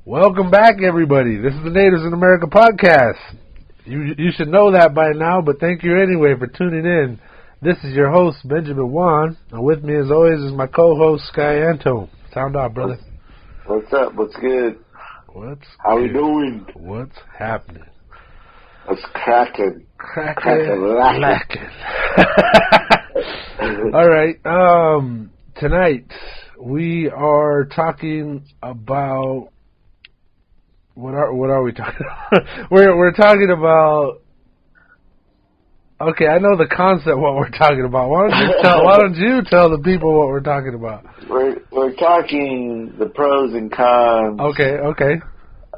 Welcome back, everybody. This is the Natives in America podcast. You should know that by now, but thank you anyway for tuning in. This is your host, Benjamin Juan, and with me, as always, is my co-host, Sky Anto. Sound off, brother. What's up? What's good? How we doing? What's happening? What's cracking? Lacking. All right. Tonight we are talking about what are we talking about? we're talking about. Okay, I know the concept what we're talking about. Why don't you tell the people what we're talking about? We're talking the pros and cons. Okay.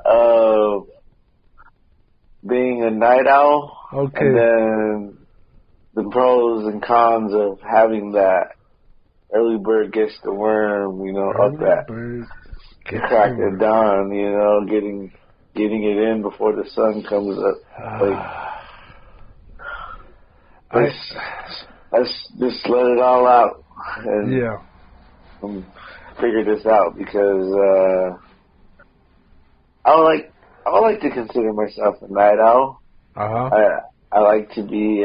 Of being a night owl. Okay. And then the pros and cons of having that early bird gets the worm, up at crack of dawn, getting it in before the sun comes up. Let's just let it all out and figure this out, because I would like to consider myself a night owl. I like to be.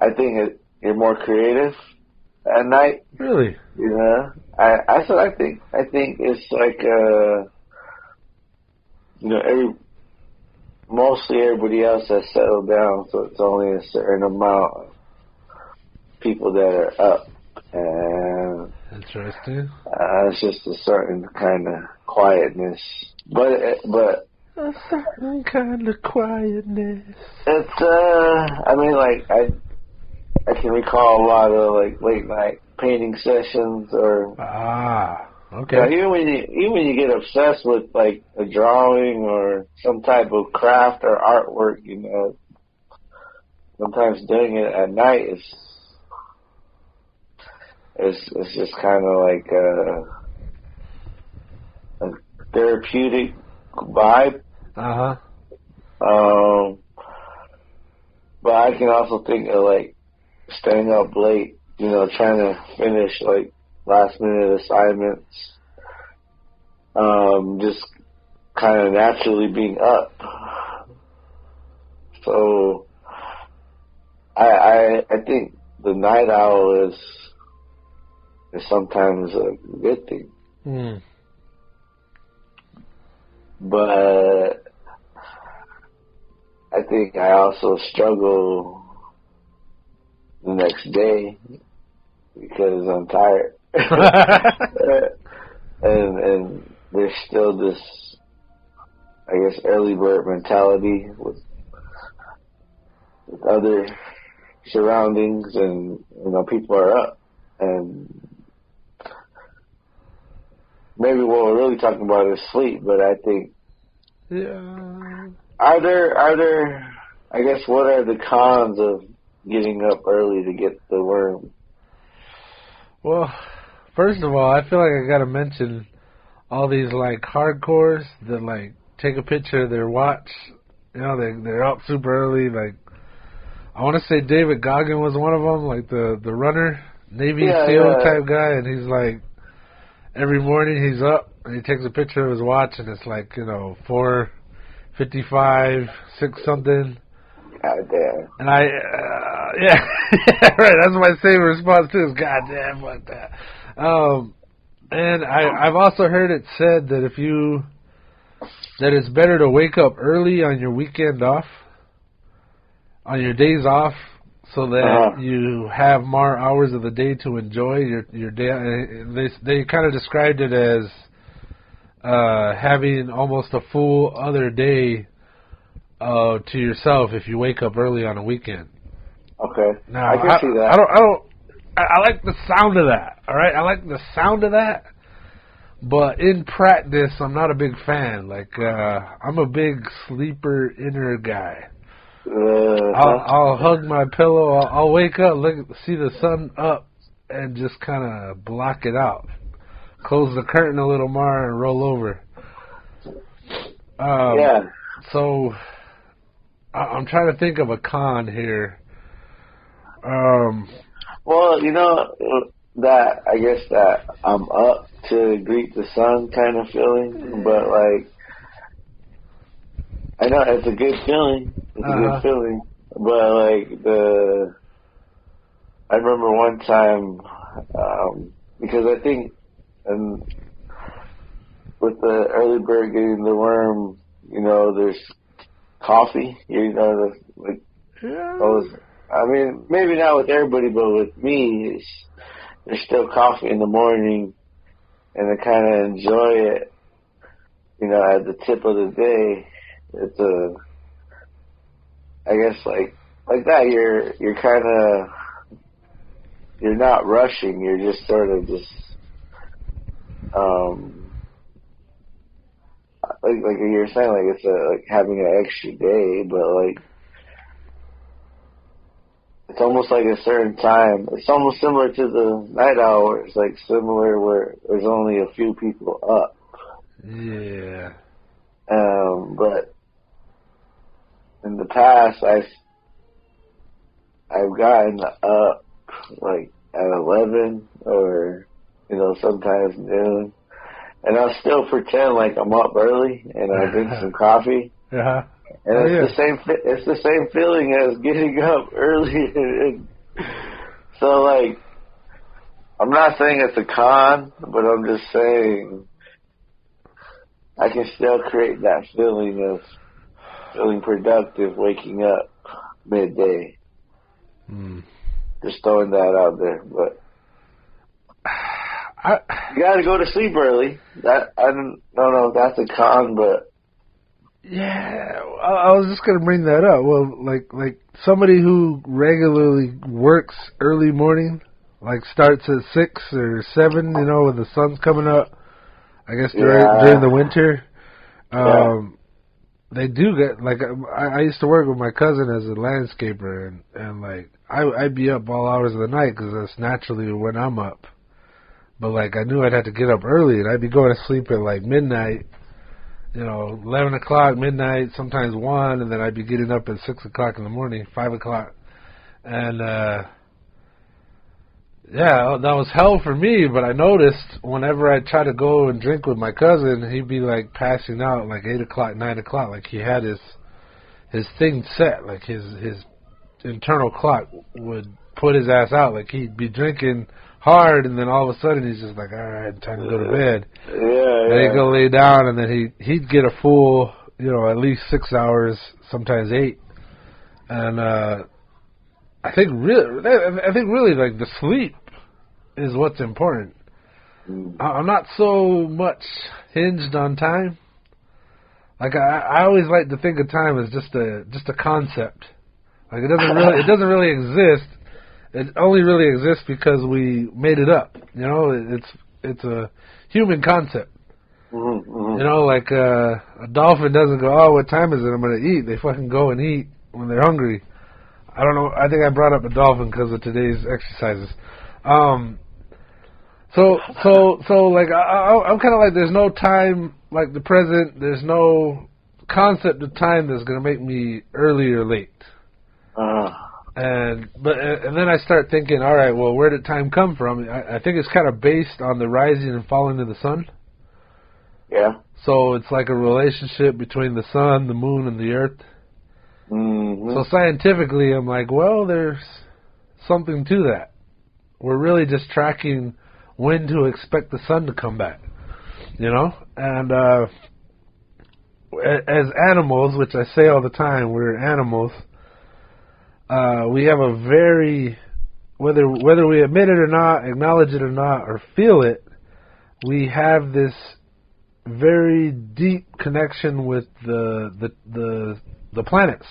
I think you're more creative at night. Really? I think it's like mostly everybody else has settled down, so it's only a certain amount of people that are up, and interesting. It's just a certain kind of quietness, but a certain kind of quietness. It's I can recall a lot of late night painting sessions, or okay. Even when you get obsessed with a drawing or some type of craft or artwork, sometimes doing it at night it's just kind of like a therapeutic vibe. But I can also think of staying up late, trying to finish last minute assignments, just kind of naturally being up. So I think the night owl is sometimes a good thing. But I think I also struggle the next day because I'm tired. and there's still this, I guess, early bird mentality with other surroundings, and people are up, and maybe what we're really talking about is sleep. But I think, are there I guess, what are the cons of getting up early to get the worm? Well, first of all, I feel like I gotta mention all these hardcores that take a picture of their watch. They're up super early. I want to say David Goggin was one of them, the runner, Navy SEAL type guy, and he's every morning he's up and he takes a picture of his watch, and it's 4:55, 6 something. God damn. And right, that's my same response too, is God damn, what that. And I've also heard it said that that it's better to wake up early on your weekend off, on your days off, so that you have more hours of the day to enjoy your day. They kind of described it as having almost a full other day to yourself if you wake up early on a weekend. Okay. Now, I can see that. I like the sound of that. All right, I like the sound of that, but in practice, I'm not a big fan. I'm a big sleeper inner guy. I'll hug my pillow. I'll wake up, see the sun up, and just kind of block it out. Close the curtain a little more and roll over. So I'm trying to think of a con here. Well, that, I guess that I'm up to greet the sun kind of feeling, but like, I know it's a good feeling. It's a good feeling, but like I remember one time, because I think, and with the early bird getting the worm, you know, there's coffee, you know, like those. I mean, maybe not with everybody, but with me, there's still coffee in the morning, and I kind of enjoy it, you know, at the tip of the day. It's I guess like that, you're kind of, you're not rushing, you're just sort of just, like you were saying, like it's like having an extra day, but like, it's almost like a certain time. It's almost similar to the Nightowl, where it's like similar where there's only a few people up. Yeah. But in the past, I've gotten up like at 11 or, you know, sometimes noon, and I'll still pretend like I'm up early and I drink some coffee. Yeah. And it's the same feeling as getting up early. So like, I'm not saying it's a con, but I'm just saying I can still create that feeling of feeling productive waking up midday. Just throwing that out there, but you got to go to sleep early. That I don't know if that's a con, but yeah, I was just gonna bring that up. Well, like somebody who regularly works early morning, like starts at 6 or 7, you know, when the sun's coming up. I guess during the winter, they do get, like, I used to work with my cousin as a landscaper, and like I'd be up all hours of the night because that's naturally when I'm up. But like, I knew I'd have to get up early, and I'd be going to sleep at like midnight. You know, 11 o'clock, midnight, sometimes 1, and then I'd be getting up at 6 o'clock in the morning, 5 o'clock. And, yeah, that was hell for me, but I noticed whenever I try to go and drink with my cousin, he'd be, like, passing out, like, 8 o'clock, 9 o'clock, like he had his thing set, like his internal clock would put his ass out, like he'd be drinking hard, and then all of a sudden he's just like, all right, time to go to bed. Then he'd go lay down, and then he'd get a full, you know, at least 6 hours, sometimes 8. And I think really like the sleep is what's important. I'm not so much hinged on time. Like I always like to think of time as just a concept. Like it doesn't really exist. It only really exists because we made it up. You know, it's a human concept. You know, like a dolphin doesn't go, oh, what time is it? I'm going to eat. They fucking go and eat when they're hungry. I don't know. I think I brought up a dolphin because of today's exercises. So like I'm kind of like, there's no time like the present. There's no concept of time that's going to make me early or late. And then I start thinking, all right, well, where did time come from? I think it's kind of based on the rising and falling of the sun. Yeah. So it's like a relationship between the sun, the moon, and the earth. So scientifically, I'm like, well, there's something to that. We're really just tracking when to expect the sun to come back, you know? And as animals, which I say all the time, we're animals. We have a very, whether we admit it or not, acknowledge it or not, or feel it, we have this very deep connection with the planets.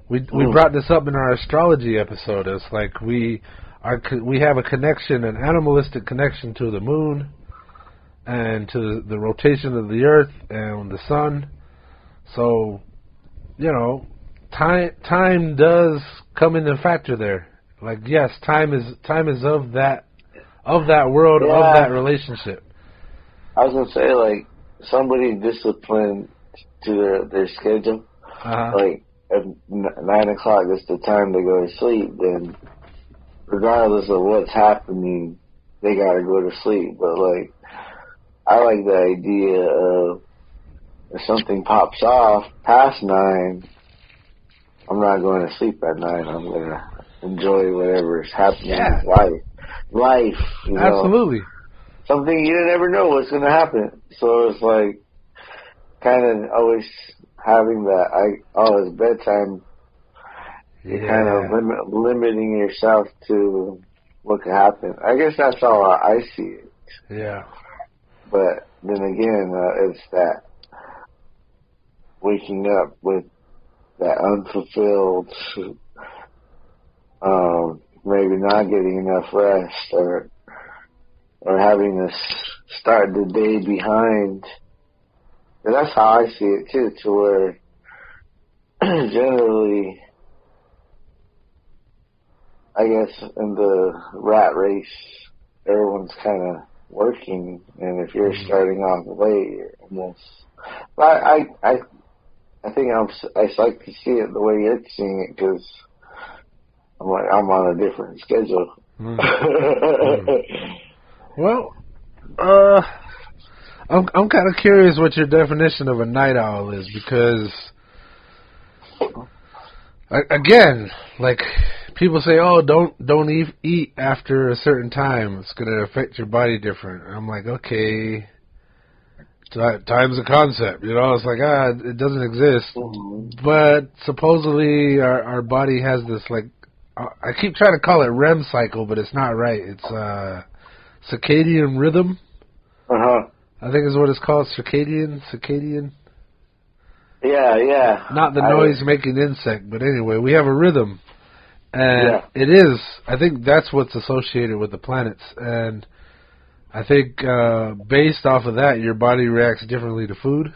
We brought this up in our astrology episode. It's like we have a connection, an animalistic connection to the moon and to the rotation of the earth and the sun. So, you know, time does come into factor there. Like, yes, time is of that world, of that relationship. I was gonna say, like, somebody disciplined to their schedule. Like, if 9 o'clock is the time to go to sleep, then regardless of what's happening, they gotta go to sleep. But like, I like the idea of if something pops off past 9, I'm not going to sleep at 9. I'm gonna enjoy whatever's happening in life. You know? Absolutely. Something you never know what's gonna happen. So it's like kind of always having that. It's bedtime. You're kind of limiting yourself to what could happen. I guess that's how I see it. Yeah. But then again, it's that waking up with that unfulfilled, maybe not getting enough rest, or having to start the day behind. And that's how I see it too, to where generally, I guess in the rat race, everyone's kind of working, and if you're starting off late, you're almost. But I think I like to see it the way you're seeing it, because I'm on a different schedule. Well, I'm kind of curious what your definition of a night owl is, because again, like people say, oh, don't eat after a certain time. It's going to affect your body different. I'm like, okay, time's a concept. You know, it's like, it doesn't exist. But supposedly our body has this, like, I keep trying to call it REM cycle, but it's not right. It's circadian rhythm. I think is what it's called, circadian. Yeah. Not the noise-making insect, but anyway, we have a rhythm. And it is, I think that's what's associated with the planets. And I think based off of that, your body reacts differently to food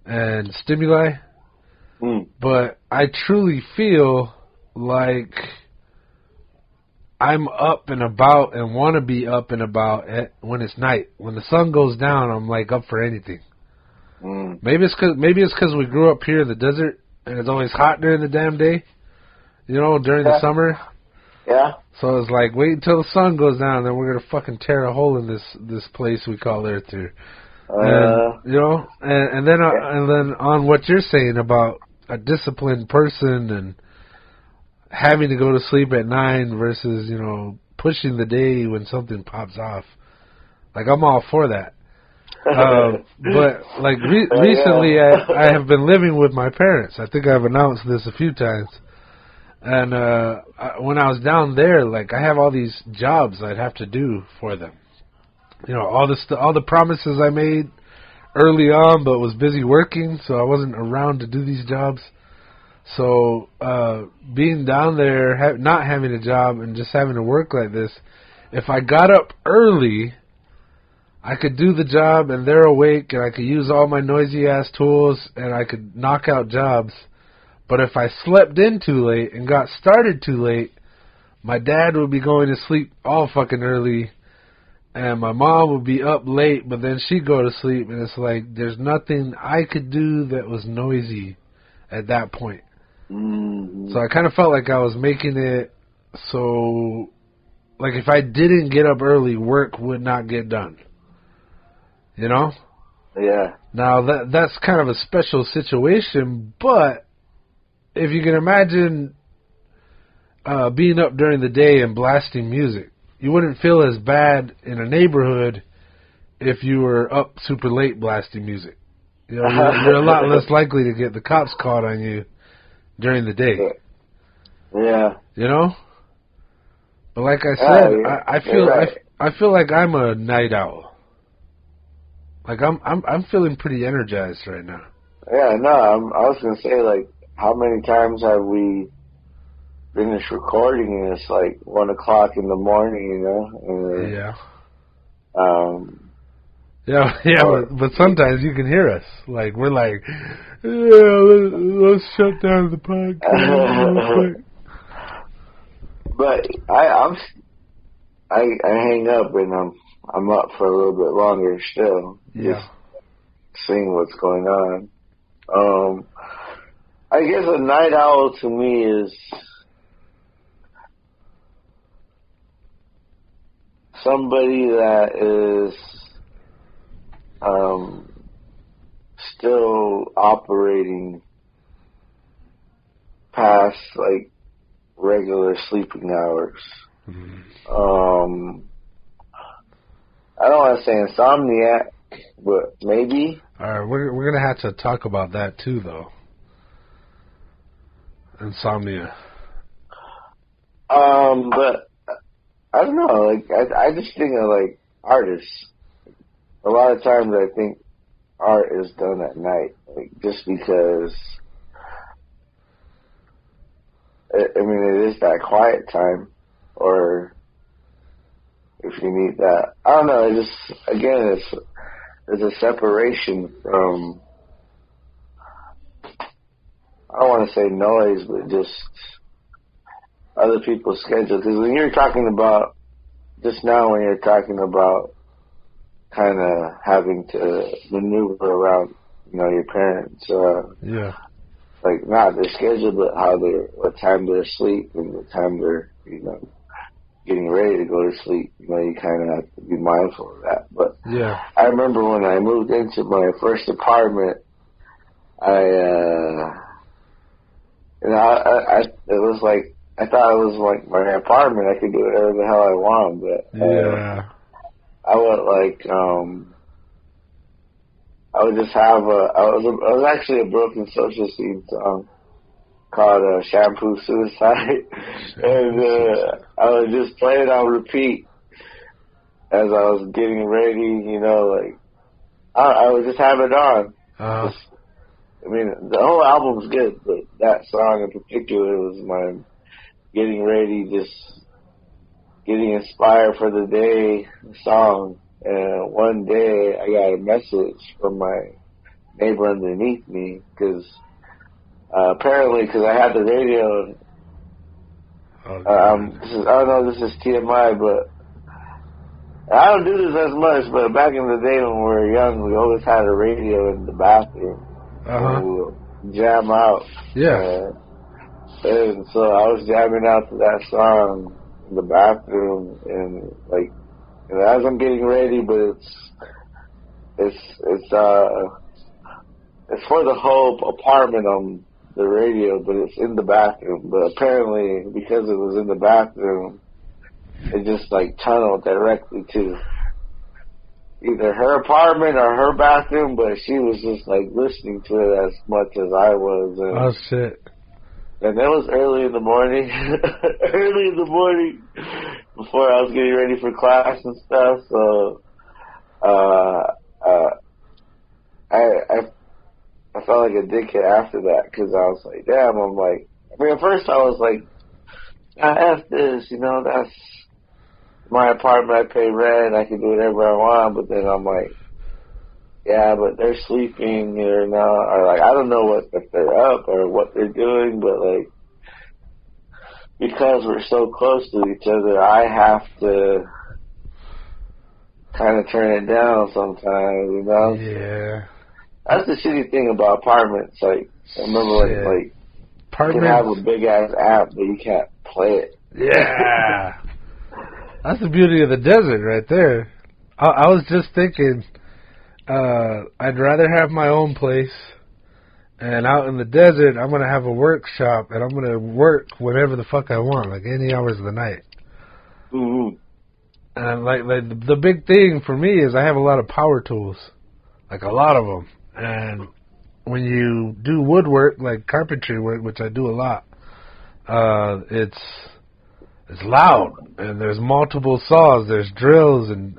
and stimuli. But I truly feel like I'm up and about and want to be up and about when it's night. When the sun goes down, I'm like up for anything. Maybe it's because we grew up here in the desert and it's always hot during the damn day. You know, during the summer. Yeah. So it's like, wait until the sun goes down, then we're gonna fucking tear a hole in this place we call Earth here. And, you know, and then on what you're saying about a disciplined person and having to go to sleep at 9 versus, you know, pushing the day when something pops off. Like, I'm all for that. But like recently, I have been living with my parents. I think I've announced this a few times. And when I was down there, like, I have all these jobs I'd have to do for them. You know, all the promises I made early on, but was busy working, so I wasn't around to do these jobs. So being down there, not having a job, and just having to work like this, if I got up early, I could do the job, and they're awake, and I could use all my noisy-ass tools, and I could knock out jobs. But if I slept in too late and got started too late, my dad would be going to sleep all fucking early, and my mom would be up late, but then she'd go to sleep, and it's like there's nothing I could do that was noisy at that point. So I kind of felt like I was making it so, like, if I didn't get up early, work would not get done. You know? Yeah. Now, that's kind of a special situation, but if you can imagine being up during the day and blasting music, you wouldn't feel as bad in a neighborhood if you were up super late blasting music. You know, you're a lot less likely to get the cops caught on you during the day. Yeah. You know? But like I said, I feel like I'm a night owl. Like I'm feeling pretty energized right now. Yeah, no, I was gonna say, like, how many times have we finished recording and it's like 1 o'clock in the morning, you know? But sometimes you can hear us. Like, we're like, let's shut down the podcast. But I hang up and I'm up for a little bit longer still. Yeah. Just seeing what's going on. I guess a night owl to me is somebody that is still operating past like regular sleeping hours. Mm-hmm. I don't want to say insomniac, but maybe. All right, we're gonna have to talk about that too, though. Insomnia. But I don't know. Like I just think of like artists. A lot of times I think art is done at night, like just because. I mean, it is that quiet time, or if you need that. I don't know. It just again, there's a separation from. I don't want to say noise, but just other people's schedule. Because when you're talking about, just now when you're talking about kind of having to maneuver around, your parents, yeah, like not their schedule, but what time they're asleep and what time they're, getting ready to go to sleep. You kind of have to be mindful of that. But yeah, I remember when I moved into my first apartment, it was like, I thought it was like my apartment. I could do whatever the hell I want, but yeah. I would just have I was actually a Broken Social Scene song called Shampoo Suicide, and I would just play it on repeat as I was getting ready. Like I would just have it on. I mean, the whole album's good, but that song in particular was my getting ready, just getting inspired for the day song. And one day I got a message from my neighbor underneath me because apparently, because I had the radio. I don't know if this is TMI, but I don't do this as much. But back in the day when we were young, we always had a radio in the bathroom. And we would jam out. Yeah. And so I was jamming out to that song in the bathroom, and like, as I'm getting ready, but it's for the whole apartment on the radio, but it's in the bathroom. But apparently, because it was in the bathroom, it just like tunneled directly to either her apartment or her bathroom, but she was just like listening to it as much as I was. And, oh shit! And that was early in the morning, before I was getting ready for class and stuff. So, I felt like a dickhead after that because I was like, damn. I'm like, I mean, at first I was like, F this, that's my apartment, I pay rent, I can do whatever I want, but then I'm like, yeah, but they're sleeping or not, or like, I don't know if they're up or what they're doing, but like, because we're so close to each other, I have to kind of turn it down sometimes, Yeah. That's the shitty thing about apartments, like, I remember like you can have a big ass app, but you can't play it. Yeah. That's the beauty of the desert right there. I was just thinking, I'd rather have my own place, and out in the desert, I'm going to have a workshop, and I'm going to work whenever the fuck I want, like any hours of the night. Mm-hmm. And like the big thing for me is I have a lot of power tools, like a lot of them. And when you do woodwork, like carpentry work, which I do a lot, it's loud, and there's multiple saws. There's drills and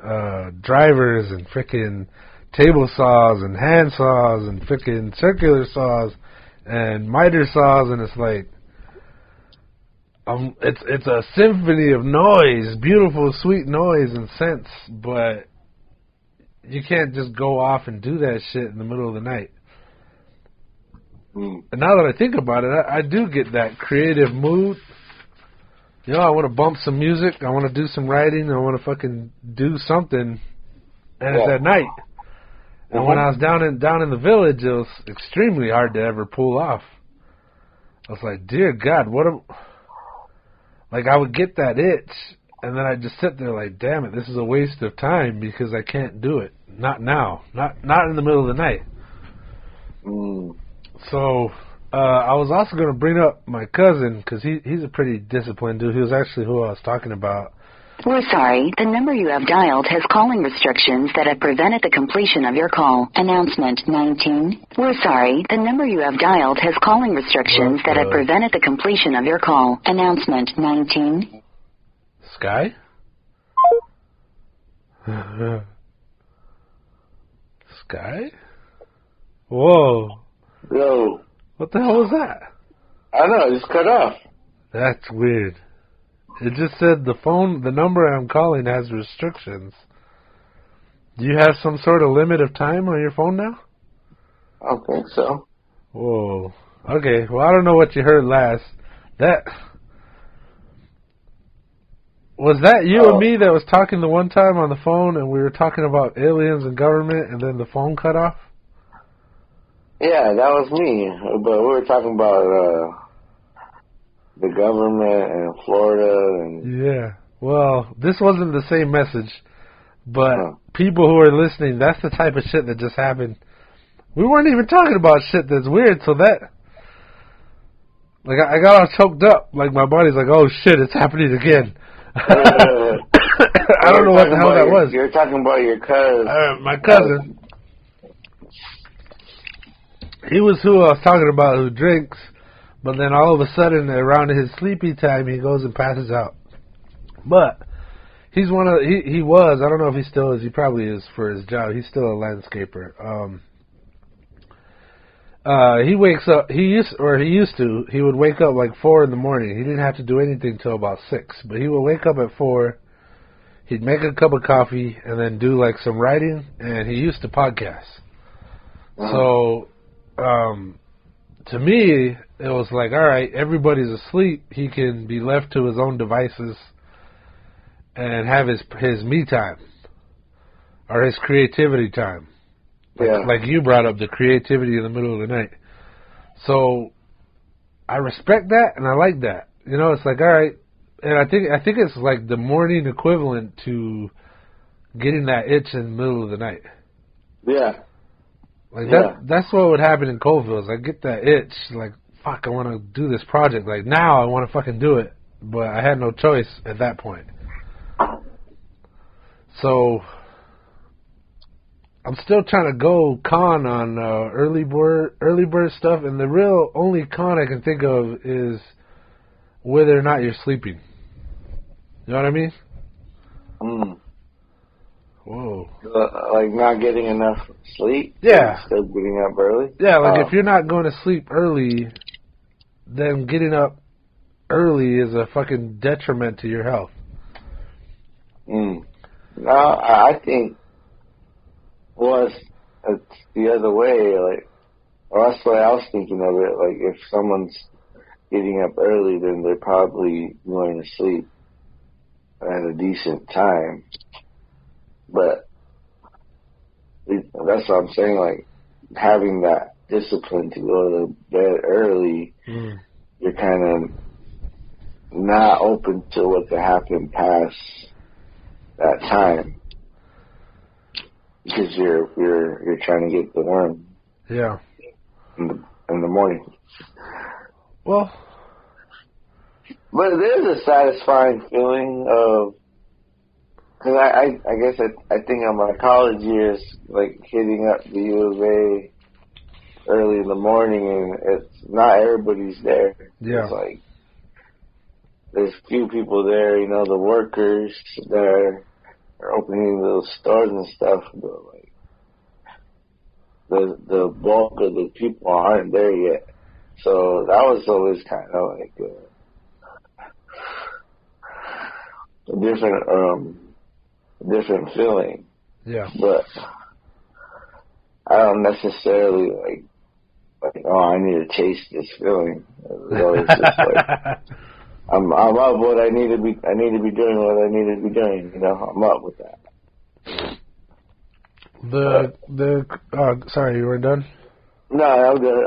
drivers and frickin' table saws and hand saws and frickin' circular saws and miter saws, and it's like it's a symphony of noise, beautiful, sweet noise and scents, but you can't just go off and do that shit in the middle of the night. And now that I think about it, I do get that creative mood. I want to bump some music. I want to do some writing. I want to fucking do something. And it's at night. And when I was down in the village, it was extremely hard to ever pull off. I was like, dear God, like I would get that itch, And then I just sit there like, damn it, this is a waste of time because I can't do it. Not now. Not in the middle of the night. So I was also going to bring up my cousin because he's a pretty disciplined dude. He was actually who I was talking about. We're sorry. The number you have dialed has calling restrictions that have prevented the completion of your call. Announcement 19. We're sorry. The number you have dialed has calling restrictions that have prevented the completion of your call. Announcement 19. Sky? Sky? Whoa. Yo. What the hell was that? I know, it just cut off. That's weird. It just said the number I'm calling has restrictions. Do you have some sort of limit of time on your phone now? I don't think so. Whoa. Okay, well, I don't know what you heard last. Was that you and me that was talking the one time on the phone and we were talking about aliens and government and then the phone cut off? Yeah, that was me. But we were talking about the government and Florida and... Yeah. Well, this wasn't the same message, but people who are listening, that's the type of shit that just happened. We weren't even talking about shit that's weird, so that... Like, I got all choked up. Like, my body's like, oh shit, it's happening again. I don't know what the hell that was. You're talking about your cousin. My cousin. He was who I was talking about who drinks, but then all of a sudden around his sleepy time he goes and passes out. But he's he was, I don't know if he still is, he probably is for his job. He's still a landscaper. He wakes up, he used to, he would wake up like 4 in the morning. He didn't have to do anything till about 6, but he would wake up at 4, he'd make a cup of coffee and then do like some writing, and he used to podcast. So, to me, it was like, all right, everybody's asleep. He can be left to his own devices and have his me time or his creativity time. Like you brought up, the creativity in the middle of the night. So I respect that and I like that. You know, it's like, all right, and I think it's like the morning equivalent to getting that itch in the middle of the night. Yeah. Like that's what would happen in Colville's. I get that itch, like, fuck, I want to do this project. Like, now I want to fucking do it. But I had no choice at that point. So I'm still trying to go con on early bird stuff, and the real only con I can think of is whether or not you're sleeping. You know what I mean? Whoa. Like not getting enough sleep? Yeah. Still getting up early? Yeah, like if you're not going to sleep early, then getting up early is a fucking detriment to your health. No, I think, well, it's the other way, like, or that's the way I was thinking of it. Like, if someone's getting up early, then they're probably going to sleep at a decent time. But that's what I'm saying, like, having that discipline to go to bed early, you're kind of not open to what could happen past that time. Because you're trying to get the worm. Yeah. In the morning. Well. But there's a satisfying feeling of, because I guess I think of my college years, like hitting up the U of A early in the morning, and it's not everybody's there. Yeah. It's like there's few people there, you know, the workers that are opening those stores and stuff, but like the bulk of the people aren't there yet. So that was always kind of like a different feeling. Yeah. But I don't necessarily like oh, I need to chase this feeling. It's always just like I'm up what I need to be doing what I need to be doing, you know, I'm up with that. Sorry, you weren't done? No, I'm good.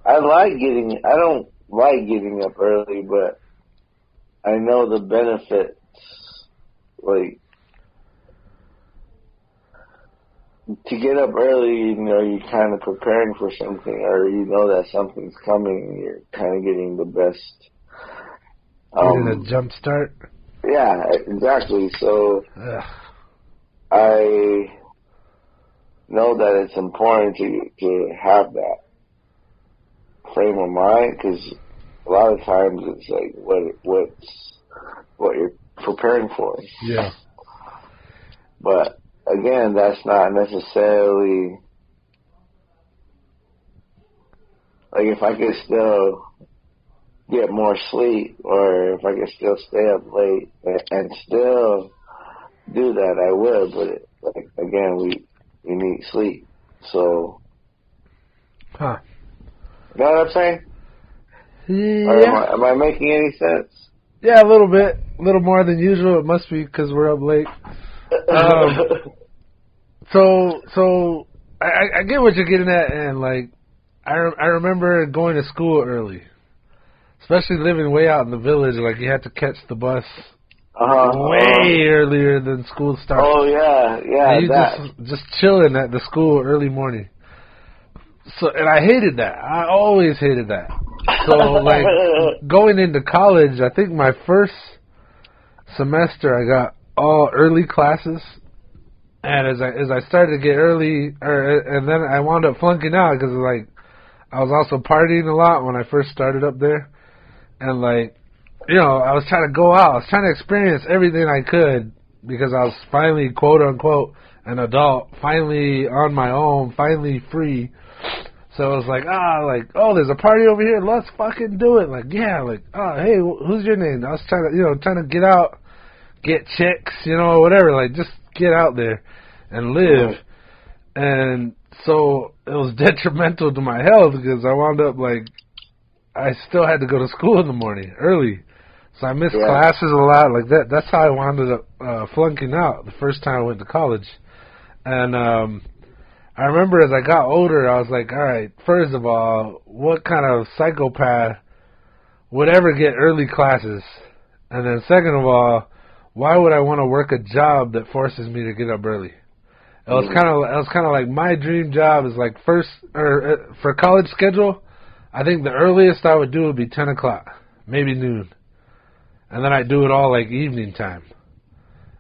I like getting, I don't like getting up early, but I know the benefits, like, to get up early, you know, you're kind of preparing for something, or you know that something's coming, you're kind of getting the best. Getting a jump start? Yeah, exactly. So, Ugh. I know that it's important to have that frame of mind, because a lot of times it's like what you're preparing for. Yeah. But again, that's not necessarily, like, if I could still get more sleep, or if I could still stay up late and still do that, I would. But like, again, we need sleep. So, you know what I'm saying? Yeah. Or am I making any sense? Yeah, a little bit. A little more than usual. It must be because we're up late. So I get what you're getting at, and like I remember going to school early, especially living way out in the village. Like, you had to catch the bus way earlier than school starts. Oh yeah, and you just chilling at the school early morning. So, and I hated that. I always hated that. So, like, going into college, I think my first semester I got all early classes, and as I started to get early, and then I wound up flunking out because, like, I was also partying a lot when I first started up there, and, like, you know, I was trying to go out. I was trying to experience everything I could because I was finally, quote unquote, an adult, finally on my own, finally free. So it was like, oh, there's a party over here. Let's fucking do it. Like, yeah, like, oh, hey, who's your name? I was trying to get out, get chicks, you know, whatever. Like, just get out there and live. And so it was detrimental to my health because I wound up, like, I still had to go to school in the morning early. So I missed classes a lot. Like, that's how I wound up flunking out the first time I went to college. And I remember as I got older, I was like, all right, first of all, what kind of psychopath would ever get early classes? And then second of all, why would I want to work a job that forces me to get up early? It was kind of like my dream job is like for college schedule, I think the earliest I would do would be 10 o'clock, maybe noon. And then I'd do it all like evening time.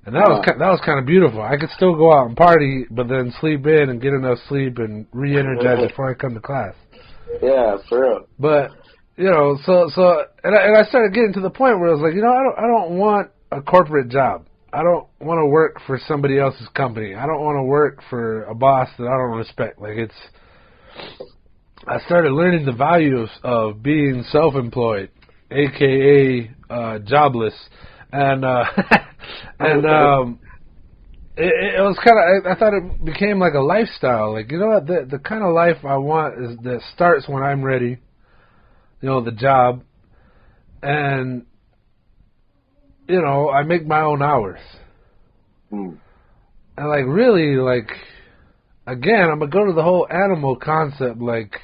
And that was kind of beautiful. I could still go out and party, but then sleep in and get enough sleep and re-energize before I come to class. Yeah, for real. But, you know, and I started getting to the point where I was like, you know, I don't want a corporate job. I don't want to work for somebody else's company. I don't want to work for a boss that I don't respect. Like, I started learning the value of being self-employed, a.k.a. Jobless. And it was kind of, I thought it became like a lifestyle. Like, you know what, the kind of life I want is that starts when I'm ready, you know, the job, and, you know, I make my own hours. And, like, really, like, again, I'm going to go to the whole animal concept, like,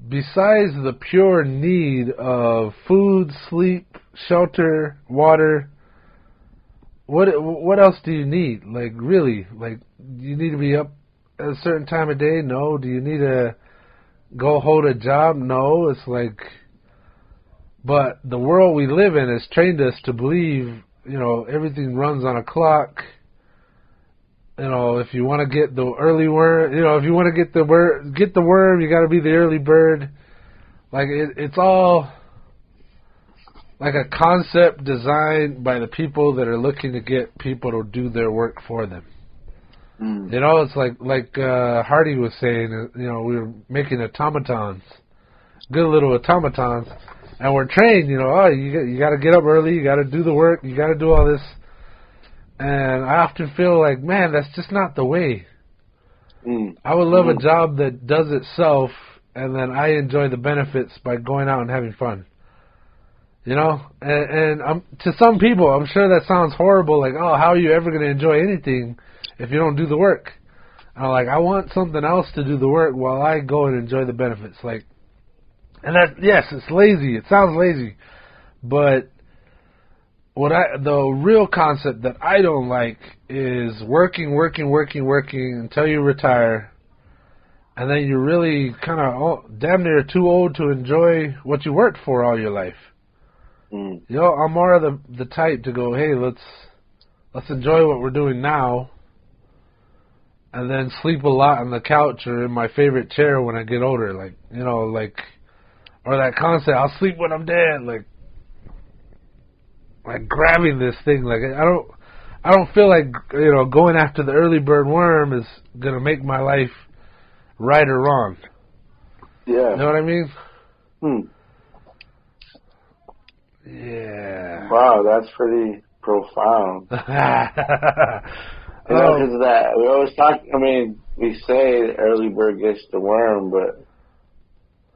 besides the pure need of food, sleep, shelter, water, what else do you need? Like, really? Like, do you need to be up at a certain time of day? No. Do you need to go hold a job? No. It's like, but the world we live in has trained us to believe, you know, everything runs on a clock. You know, if you want to get the early worm, you know, if you want to get the worm, you got to be the early bird. Like, it's all like a concept designed by the people that are looking to get people to do their work for them. You know, it's like Hardy was saying, you know, we were making automatons, good little automatons, and we're trained, you know, oh, you got to get up early, you got to do the work, you got to do all this. And I often feel like, man, that's just not the way. I would love a job that does itself, and then I enjoy the benefits by going out and having fun. You know? And to some people, I'm sure that sounds horrible, like, oh, how are you ever going to enjoy anything if you don't do the work? And I'm like, I want something else to do the work while I go and enjoy the benefits. Like, And yes, it's lazy. It sounds lazy, but the real concept that I don't like is working until you retire, and then you're really kind of damn near too old to enjoy what you worked for all your life. You know, I'm more of the type to go, hey, let's enjoy what we're doing now, and then sleep a lot on the couch or in my favorite chair when I get older, like, you know, like, or that concept, I'll sleep when I'm dead, like grabbing this thing, like I don't feel like, you know, going after the early bird worm is gonna make my life right or wrong. Yeah. You know what I mean? Yeah. Wow, that's pretty profound. You know, because that we always talk. I mean, we say early bird gets the worm, but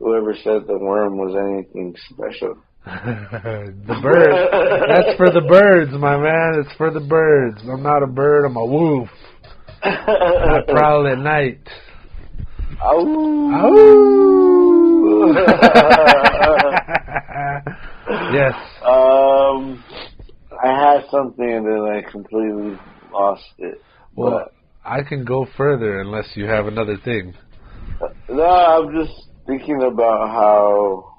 whoever said the worm was anything special? The bird. That's for the birds, my man. It's for the birds. I'm not a bird. I'm a wolf. I prowl at night. Ow. Ow. Yes. I had something and then I completely lost it. Well, I can go further unless you have another thing. No, I'm just thinking about how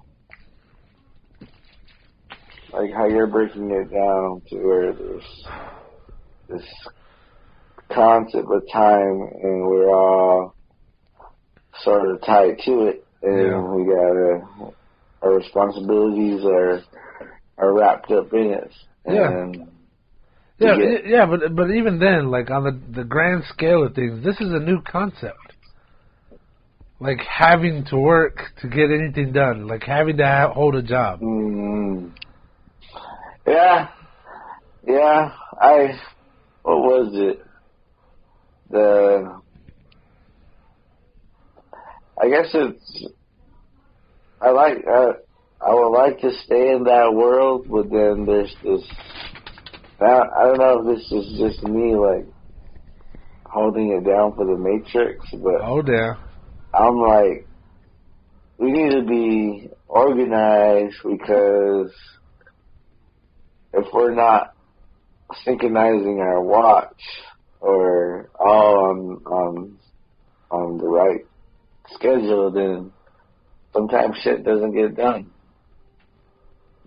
you're breaking it down to where there's this concept of time and we're all sort of tied to it, and we gotta, our responsibilities are wrapped up in it. And but even then, like on the grand scale of things, this is a new concept. Like having to work to get anything done, like having to hold a job. Yeah. What was it? I guess it's. I would like to stay in that world, but then there's this. I don't know if this is just me, like holding it down for the Matrix, but I'm like, we need to be organized, because if we're not synchronizing our watch or all on the right schedule, then sometimes shit doesn't get done.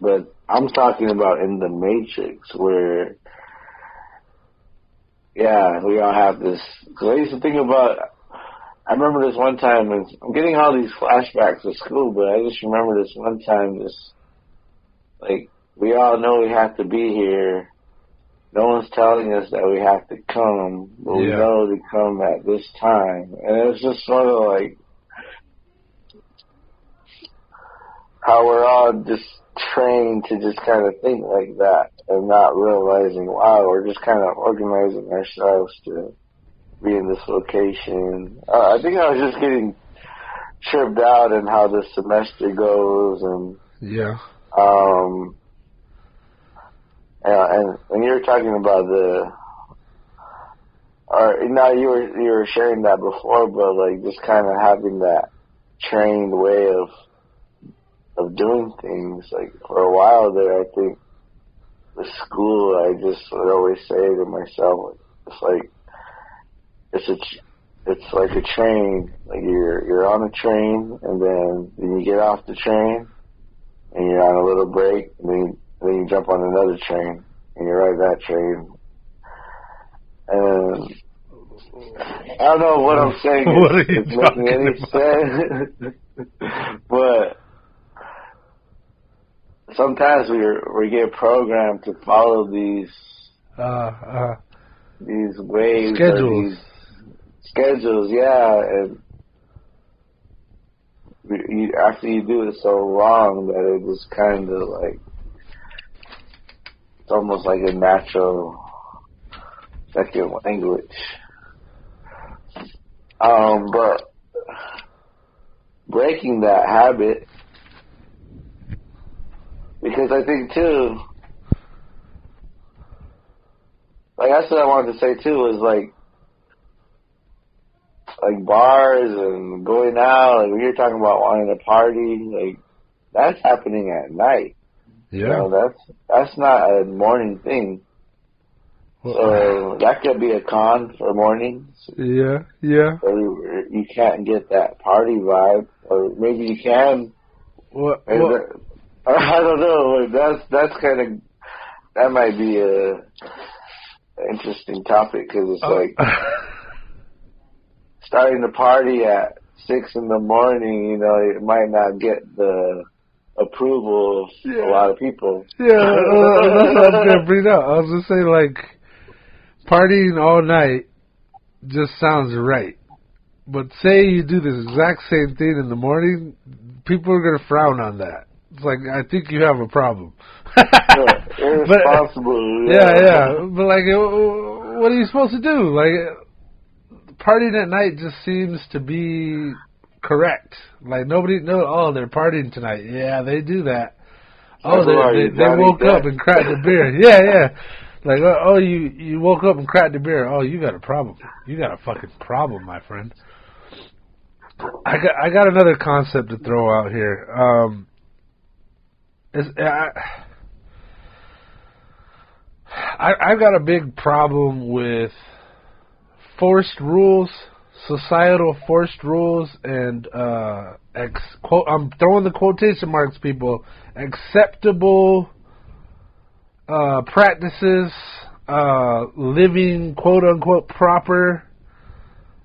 But I'm talking about in the Matrix where, we all have this. Because I used to think about, I remember this one time, and I'm getting all these flashbacks of school, but I just remember this one time, we all know we have to be here. No one's telling us that we have to come, but we know to come at this time. And it's just sort of like how we're all just trained to just kind of think like that and not realizing, wow, we're just kind of organizing ourselves to be in this location. I think I was just getting tripped out in how the semester goes, and and when you were talking about you were sharing that before, but like just kind of having that trained way of doing things. Like for a while there, I think the school, I just would always say to myself, it's like a train. Like you're on a train, and then you get off the train, and you're on a little break, and then you jump on another train, and you ride that train. And I don't know what I'm saying. It's making any sense. But sometimes we get programmed to follow these waves, schedules. Schedules, and after you do it so long that it just kind of like, it's almost like a natural second language. But breaking that habit, because I think too, like that's what I wanted to say too, is like bars and going out, like when you're talking about wanting to party, like that's happening at night. Yeah. You know, that's not a morning thing. So that could be a con for mornings. Yeah, yeah. Or you can't get that party vibe, or maybe you can. I don't know. That's kind of, that might be an interesting topic, because it's like starting the party at 6 in the morning. You know, it might not get the approval of a lot of people. Yeah, that's what I was gonna bring up. I was gonna say, like, partying all night just sounds right. But say you do this exact same thing in the morning, people are going to frown on that. It's like, I think you have a problem. Irresponsible. Yeah. But, like, what are you supposed to do? Like, partying at night just seems to be correct. Like, nobody knows, oh, they're partying tonight. Yeah, they do that. Oh, they woke up and cracked a beer. Yeah. Like, oh, you woke up and cracked the beer. Oh, you got a problem. You got a fucking problem, my friend. I got another concept to throw out here. I've got a big problem with forced rules, societal forced rules, and I'm throwing the quotation marks, people, acceptable practices, living quote unquote proper.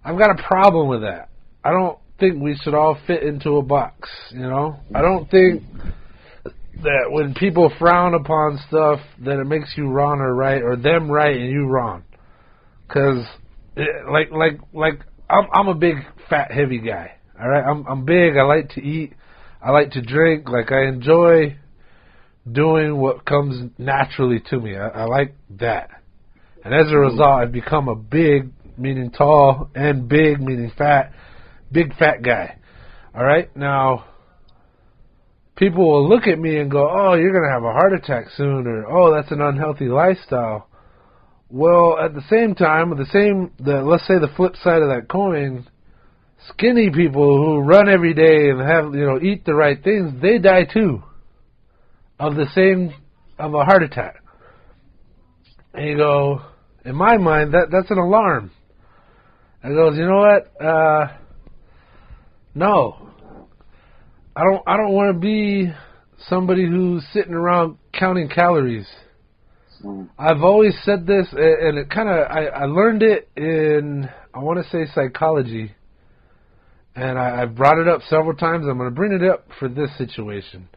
I've got a problem with that. I don't think we should all fit into a box, you know? I don't think that when people frown upon stuff that it makes you wrong or right, or them right and you wrong. Cause I'm a big fat heavy guy. All right, I'm big. I like to eat. I like to drink. Like, I enjoy doing what comes naturally to me. I like that. And as a result, I've become a big, meaning tall, and big, meaning fat, big fat guy. All right? Now, people will look at me and go, oh, you're going to have a heart attack soon, or, oh, that's an unhealthy lifestyle. Well, at the same time, let's say the flip side of that coin, skinny people who run every day and have, eat the right things, they die too of a heart attack. And you go, in my mind, that's an alarm. I goes, you know what? No. I don't want to be somebody who's sitting around counting calories. I've always said this, and it kind of, I learned it in, I want to say, psychology. And I've brought it up several times. I'm going to bring it up for this situation.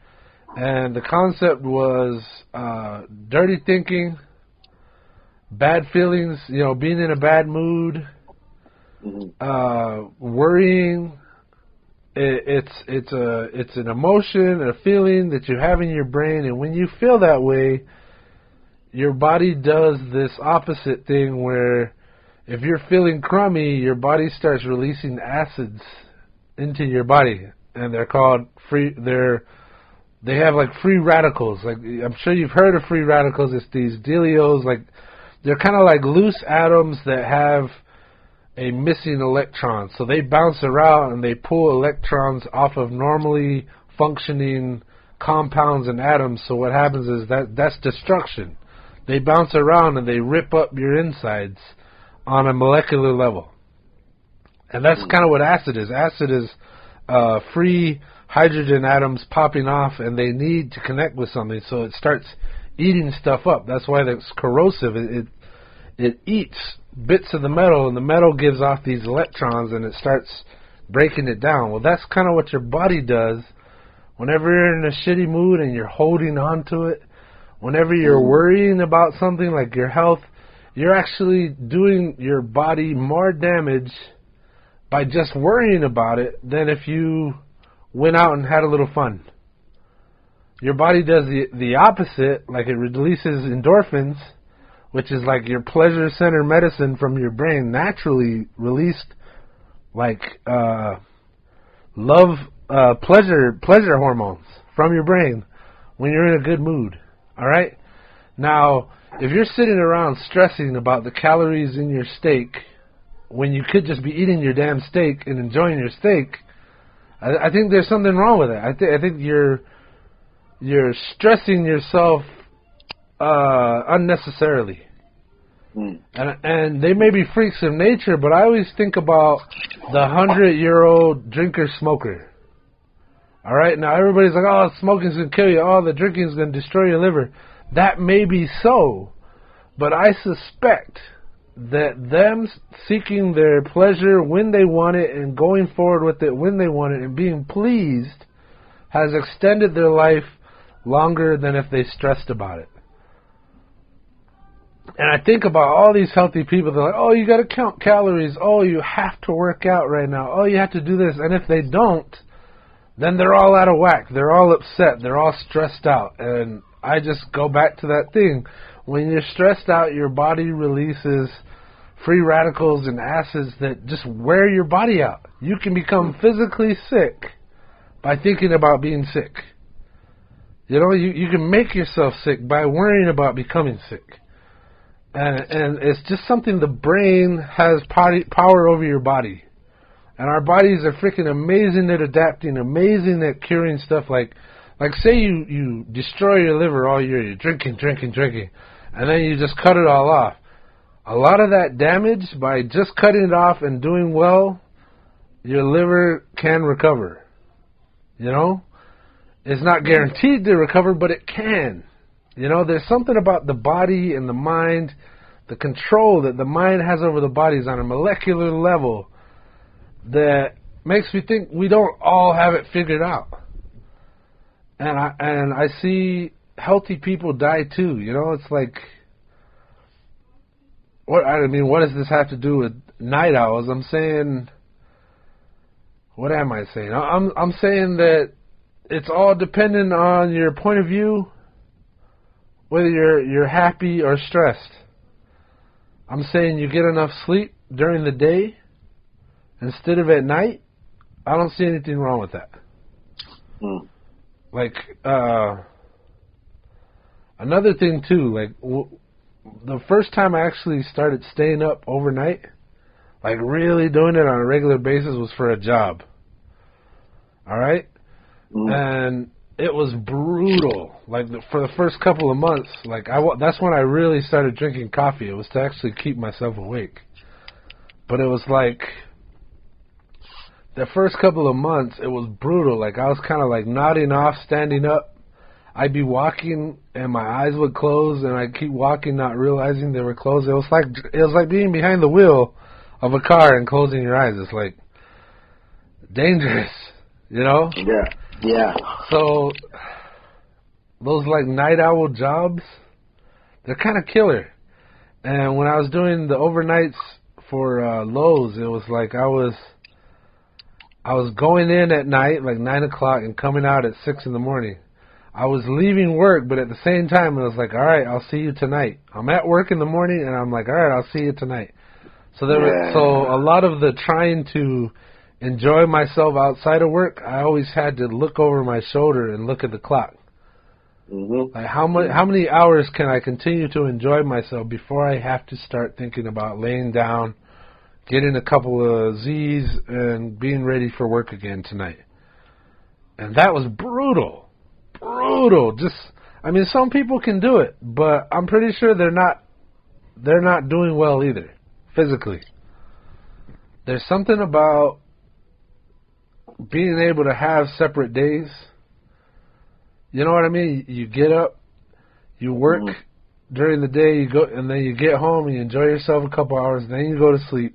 And the concept was dirty thinking, bad feelings, being in a bad mood, worrying. It's an emotion, a feeling that you have in your brain, and when you feel that way, your body does this opposite thing where if you're feeling crummy, your body starts releasing acids into your body, and they're called they have like free radicals. Like, I'm sure you've heard of free radicals. It's these dealios, like they're kind of like loose atoms that have a missing electron. So they bounce around and they pull electrons off of normally functioning compounds and atoms. So what happens is that's destruction. They bounce around and they rip up your insides on a molecular level. And that's kind of what acid is. Acid is free hydrogen atoms popping off, and they need to connect with something, so it starts eating stuff up. That's why it's corrosive. It eats bits of the metal, and the metal gives off these electrons, and it starts breaking it down. Well, that's kind of what your body does whenever you're in a shitty mood and you're holding on to it. Whenever you're worrying about something like your health, you're actually doing your body more damage by just worrying about it than if you went out and had a little fun. Your body does the opposite, like it releases endorphins, which is like your pleasure center medicine from your brain, naturally released, like pleasure hormones from your brain when you're in a good mood. All right? Now, if you're sitting around stressing about the calories in your steak when you could just be eating your damn steak and enjoying your steak, I think there's something wrong with it. I think you're you're stressing yourself unnecessarily. And they may be freaks of nature, but I always think about the 100-year-old drinker smoker. All right, now everybody's like, oh, smoking's going to kill you. Oh, the drinking's going to destroy your liver. That may be so, but I suspect that them seeking their pleasure when they want it and going forward with it when they want it and being pleased has extended their life longer than if they stressed about it. And I think about all these healthy people. They're like, oh, you got to count calories. Oh, you have to work out right now. Oh, you have to do this. And if they don't, then they're all out of whack. They're all upset. They're all stressed out. And I just go back to that thing. When you're stressed out, your body releases free radicals and acids that just wear your body out. You can become physically sick by thinking about being sick. You know, you can make yourself sick by worrying about becoming sick. And it's just something the brain has power over your body. And our bodies are freaking amazing at adapting, amazing at curing stuff. Like say you destroy your liver all year. You're drinking. And then you just cut it all off. A lot of that damage, by just cutting it off and doing well, your liver can recover. You know? It's not guaranteed to recover, but it can. You know, there's something about the body and the mind, the control that the mind has over the bodies on a molecular level that makes me think we don't all have it figured out. And I see healthy people die too. You know, it's like, what does this have to do with night owls? I'm saying, what am I saying? I'm saying that it's all dependent on your point of view, whether you're happy or stressed. I'm saying you get enough sleep during the day instead of at night. I don't see anything wrong with that. Like, another thing too, like, the first time I actually started staying up overnight, like really doing it on a regular basis, was for a job. All right? And it was brutal. Like, for the first couple of months, like, that's when I really started drinking coffee. It was to actually keep myself awake. But it was like, the first couple of months, it was brutal. Like, I was kind of like nodding off, standing up. I'd be walking, and my eyes would close, and I'd keep walking, not realizing they were closed. It was like being behind the wheel of a car and closing your eyes. It's like dangerous, you know? Yeah. So those like night owl jobs, they're kind of killer. And when I was doing the overnights for Lowe's, it was like I was going in at night, like 9 o'clock, and coming out at 6 in the morning. I was leaving work, but at the same time, I was like, all right, I'll see you tonight. I'm at work in the morning, and I'm like, all right, I'll see you tonight. So so a lot of the trying to enjoy myself outside of work, I always had to look over my shoulder and look at the clock. Like, how many hours can I continue to enjoy myself before I have to start thinking about laying down, getting a couple of Z's, and being ready for work again tonight? And that was brutal. Just, I mean, some people can do it, but I'm pretty sure they're not doing well either, physically. There's something about being able to have separate days. You know what I mean? You get up, you work during the day, you go, and then you get home and you enjoy yourself a couple hours, then you go to sleep,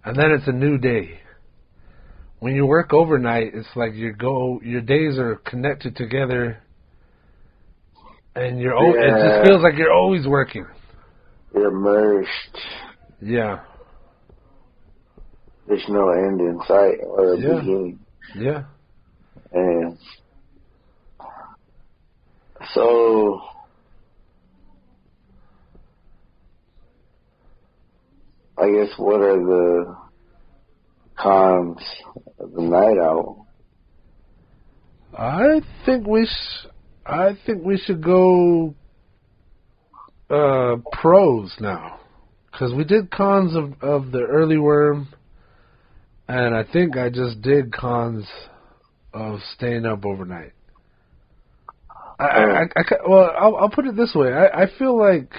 and then it's a new day. When you work overnight, it's like your days are connected together, and it just feels like you're always working. You're immersed. Yeah. There's no end in sight or a beginning. Yeah. And so, I guess, what are the cons of the night owl? I think we should go pros now, because we did cons of the early worm, and I think I just did cons of staying up overnight. I'll put it this way. I feel like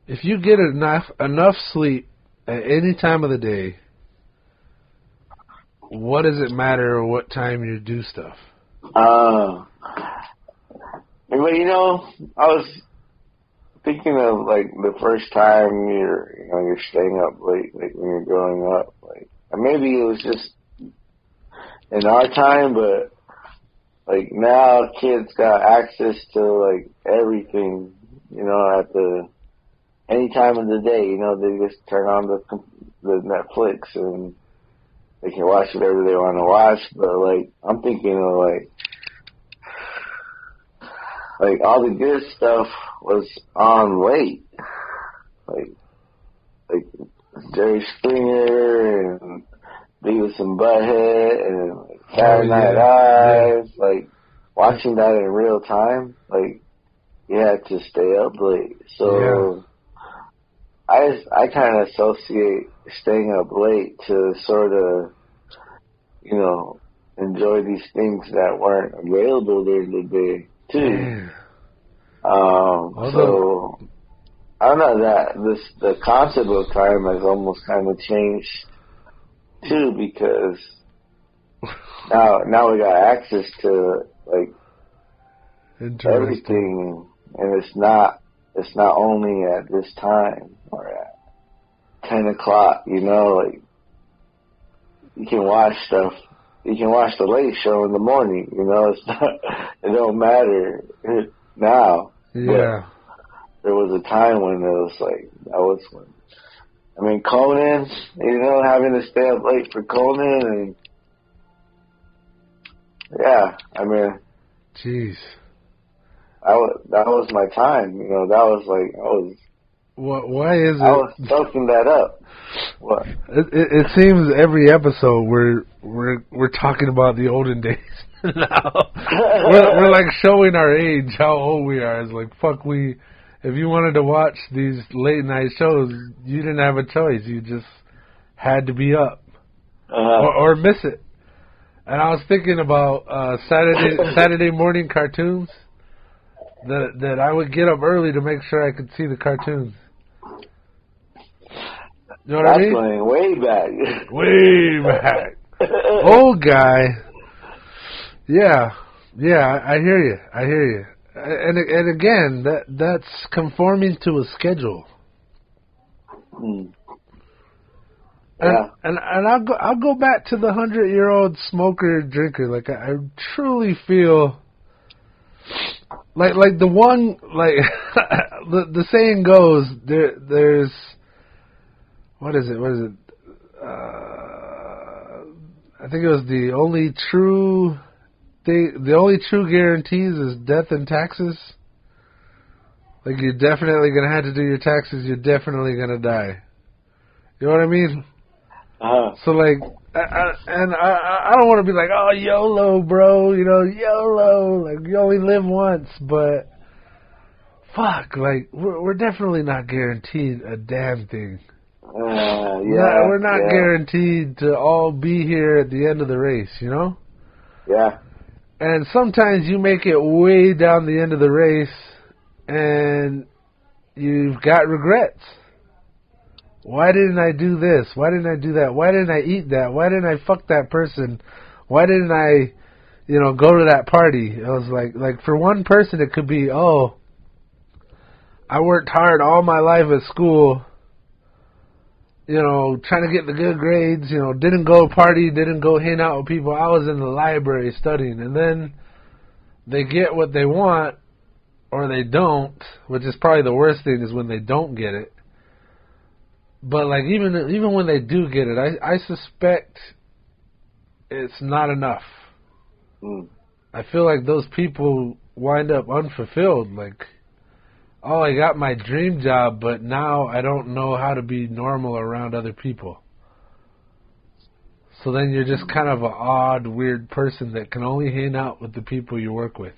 if you get enough sleep at any time of the day, what does it matter what time you do stuff? But I was thinking of like the first time you're staying up late, like when you're growing up, like, and maybe it was just in our time, but like now kids got access to like everything, at any time of the day. They just turn on the Netflix and they can watch whatever they want to watch. But like I'm thinking of like all the good stuff was on late, like Jerry Springer and Beavis and Butthead and Saturday Night Live, like watching that in real time, like you had to stay up late. So I kind of associate staying up late to sort of, enjoy these things that weren't available during the day too. So I don't know that the concept of time has almost kind of changed too, because now we got access to like everything, and it's not only at this time or at 10 o'clock. Like you can watch stuff. You can watch the late show in the morning. It's not. It don't matter now. Yeah. But there was a time when it was like that was when. I mean, Conan, having to stay up late for Conan, and jeez, that was my time. That was like why is it? I was soaking that up. What? It seems every episode we're talking about the olden days now. we're like showing our age, how old we are. It's like if you wanted to watch these late night shows, you didn't have a choice. You just had to be up or miss it. And I was thinking about Saturday morning cartoons that I would get up early to make sure I could see the cartoons. You know what I mean? That's going way back. Way back. Old guy. Yeah, I hear you. And again, that's conforming to a schedule. Yeah. And I'll go back to the 100-year-old smoker drinker. Like I truly feel like the one, like the saying goes, there's what is it? I think it was the only true guarantees is death and taxes. Like you're definitely gonna have to do your taxes. You're definitely gonna die. You know what I mean? So like, I don't want to be like, oh, YOLO, bro. YOLO. Like you only live once, but fuck, like we're definitely not guaranteed a damn thing. We're not guaranteed to all be here at the end of the race. Yeah. And sometimes you make it way down the end of the race, and you've got regrets. Why didn't I do this? Why didn't I do that? Why didn't I eat that? Why didn't I fuck that person? Why didn't I, go to that party? It was like for one person it could be, oh, I worked hard all my life at school, trying to get the good grades, didn't go party, didn't go hang out with people. I was in the library studying, and then they get what they want, or they don't, which is probably the worst thing is when they don't get it. But like even when they do get it, I suspect it's not enough. I feel like those people wind up unfulfilled. Like, oh, I got my dream job, but now I don't know how to be normal around other people. So then you're just kind of an odd, weird person that can only hang out with the people you work with.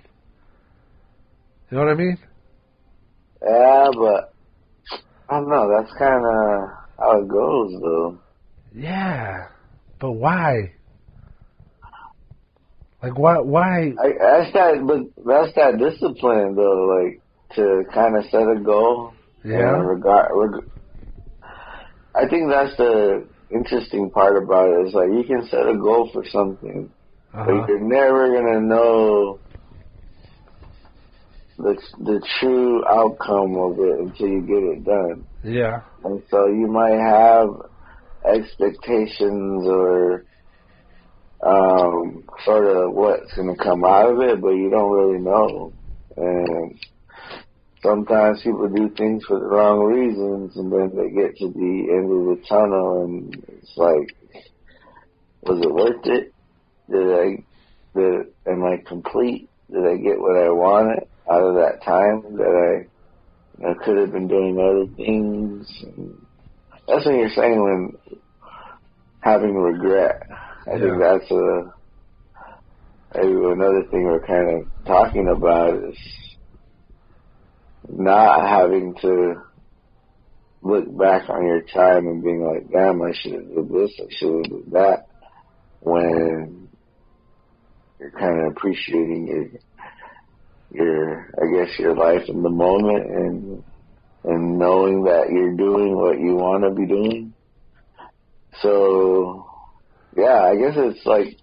You know what I mean? Yeah, but I don't know. That's kind of how it goes, though. Yeah, but why? Like, why? That's that discipline, though, like, to kind of set a goal. Yeah. I think that's the interesting part about it, is like, you can set a goal for something, but you're never going to know the true outcome of it until you get it done. Yeah. And so you might have expectations or sort of what's going to come out of it, but you don't really know. And sometimes people do things for the wrong reasons, and then they get to the end of the tunnel, and it's like, was it worth it? Am I complete? Did I get what I wanted out of that time that I could have been doing other things? And that's what you're saying when having regret. I think that's maybe another thing we're kind of talking about, is not having to look back on your time and being like, damn, I should have did this, I should have did that, when you're kind of appreciating your life in the moment, and knowing that you're doing what you want to be doing. So, yeah, I guess it's like,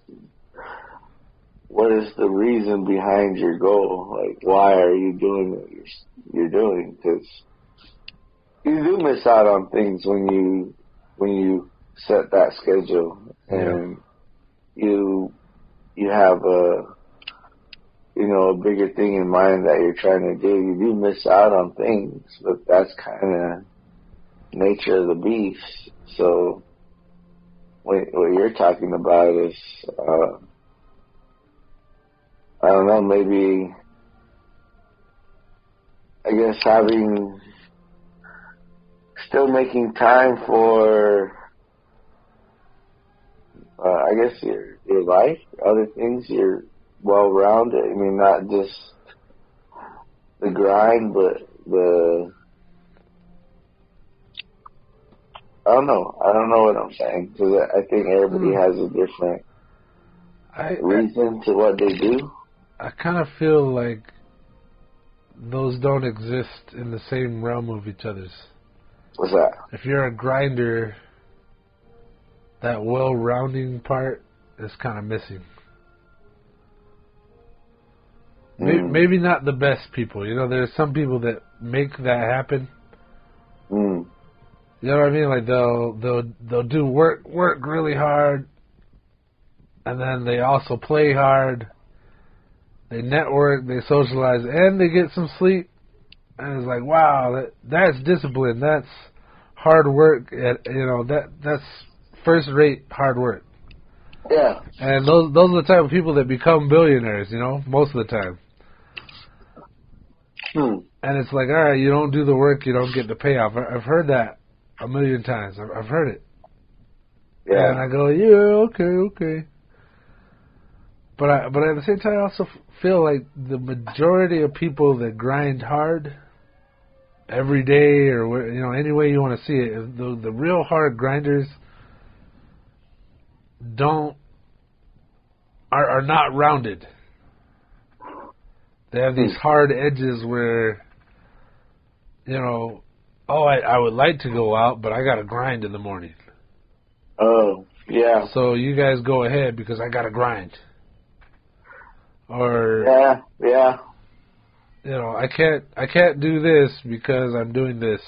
what is the reason behind your goal? Like, why are you doing what you're doing? Because you do miss out on things when you set that schedule, and you have a bigger thing in mind that you're trying to do. You do miss out on things, but that's kind of nature of the beast. So what you're talking about is, I don't know, maybe, I guess, still making time for, I guess, your life, other things, you're well-rounded. I mean, not just the grind, but I don't know what I'm saying, because I think everybody has a different reason to what they do. I kind of feel like those don't exist in the same realm of each other's. What's that? If you're a grinder, that well-rounding part is kind of missing. Maybe not the best people. There's some people that make that happen. You know what I mean? Like they'll do work really hard, and then they also play hard. They network, they socialize, and they get some sleep. And it's like, wow, that's discipline. That's hard work. That's first-rate hard work. Yeah. And those are the type of people that become billionaires. Most of the time. And it's like, all right, you don't do the work, you don't get the payoff. I've heard that a million times. I've heard it. Yeah. And I go, yeah, okay. But at the same time, I also feel like the majority of people that grind hard every day, or any way you want to see it, the real hard grinders are not rounded. They have these hard edges where, I would like to go out, but I got to grind in the morning. Oh, yeah. So you guys go ahead because I got to grind. Or yeah. I can't do this because I'm doing this.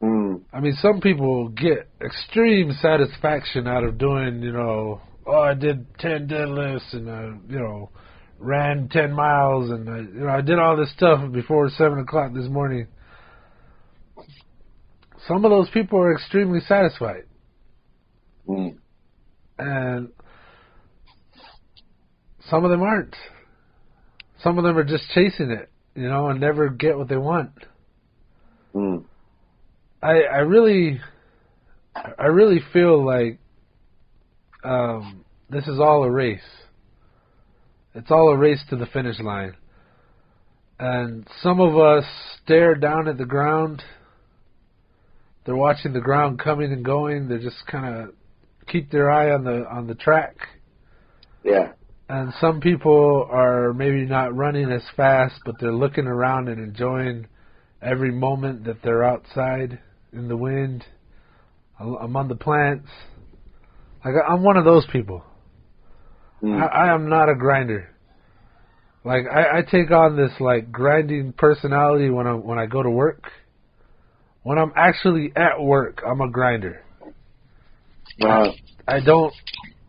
I mean, some people get extreme satisfaction out of doing, I did 10 deadlifts and ran 10 miles and I did all this stuff before 7 o'clock this morning. Some of those people are extremely satisfied. And some of them aren't. Some of them are just chasing it, and never get what they want. I really feel like this is all a race. It's all a race to the finish line. And some of us stare down at the ground. They're watching the ground coming and going. They just kind of keep their eye on the track. Yeah. And some people are maybe not running as fast, but they're looking around and enjoying every moment that they're outside in the wind, among the plants. Like, I'm one of those people. I am not a grinder. Like, I take on this, like, grinding personality when I go to work. When I'm actually at work, I'm a grinder. I don't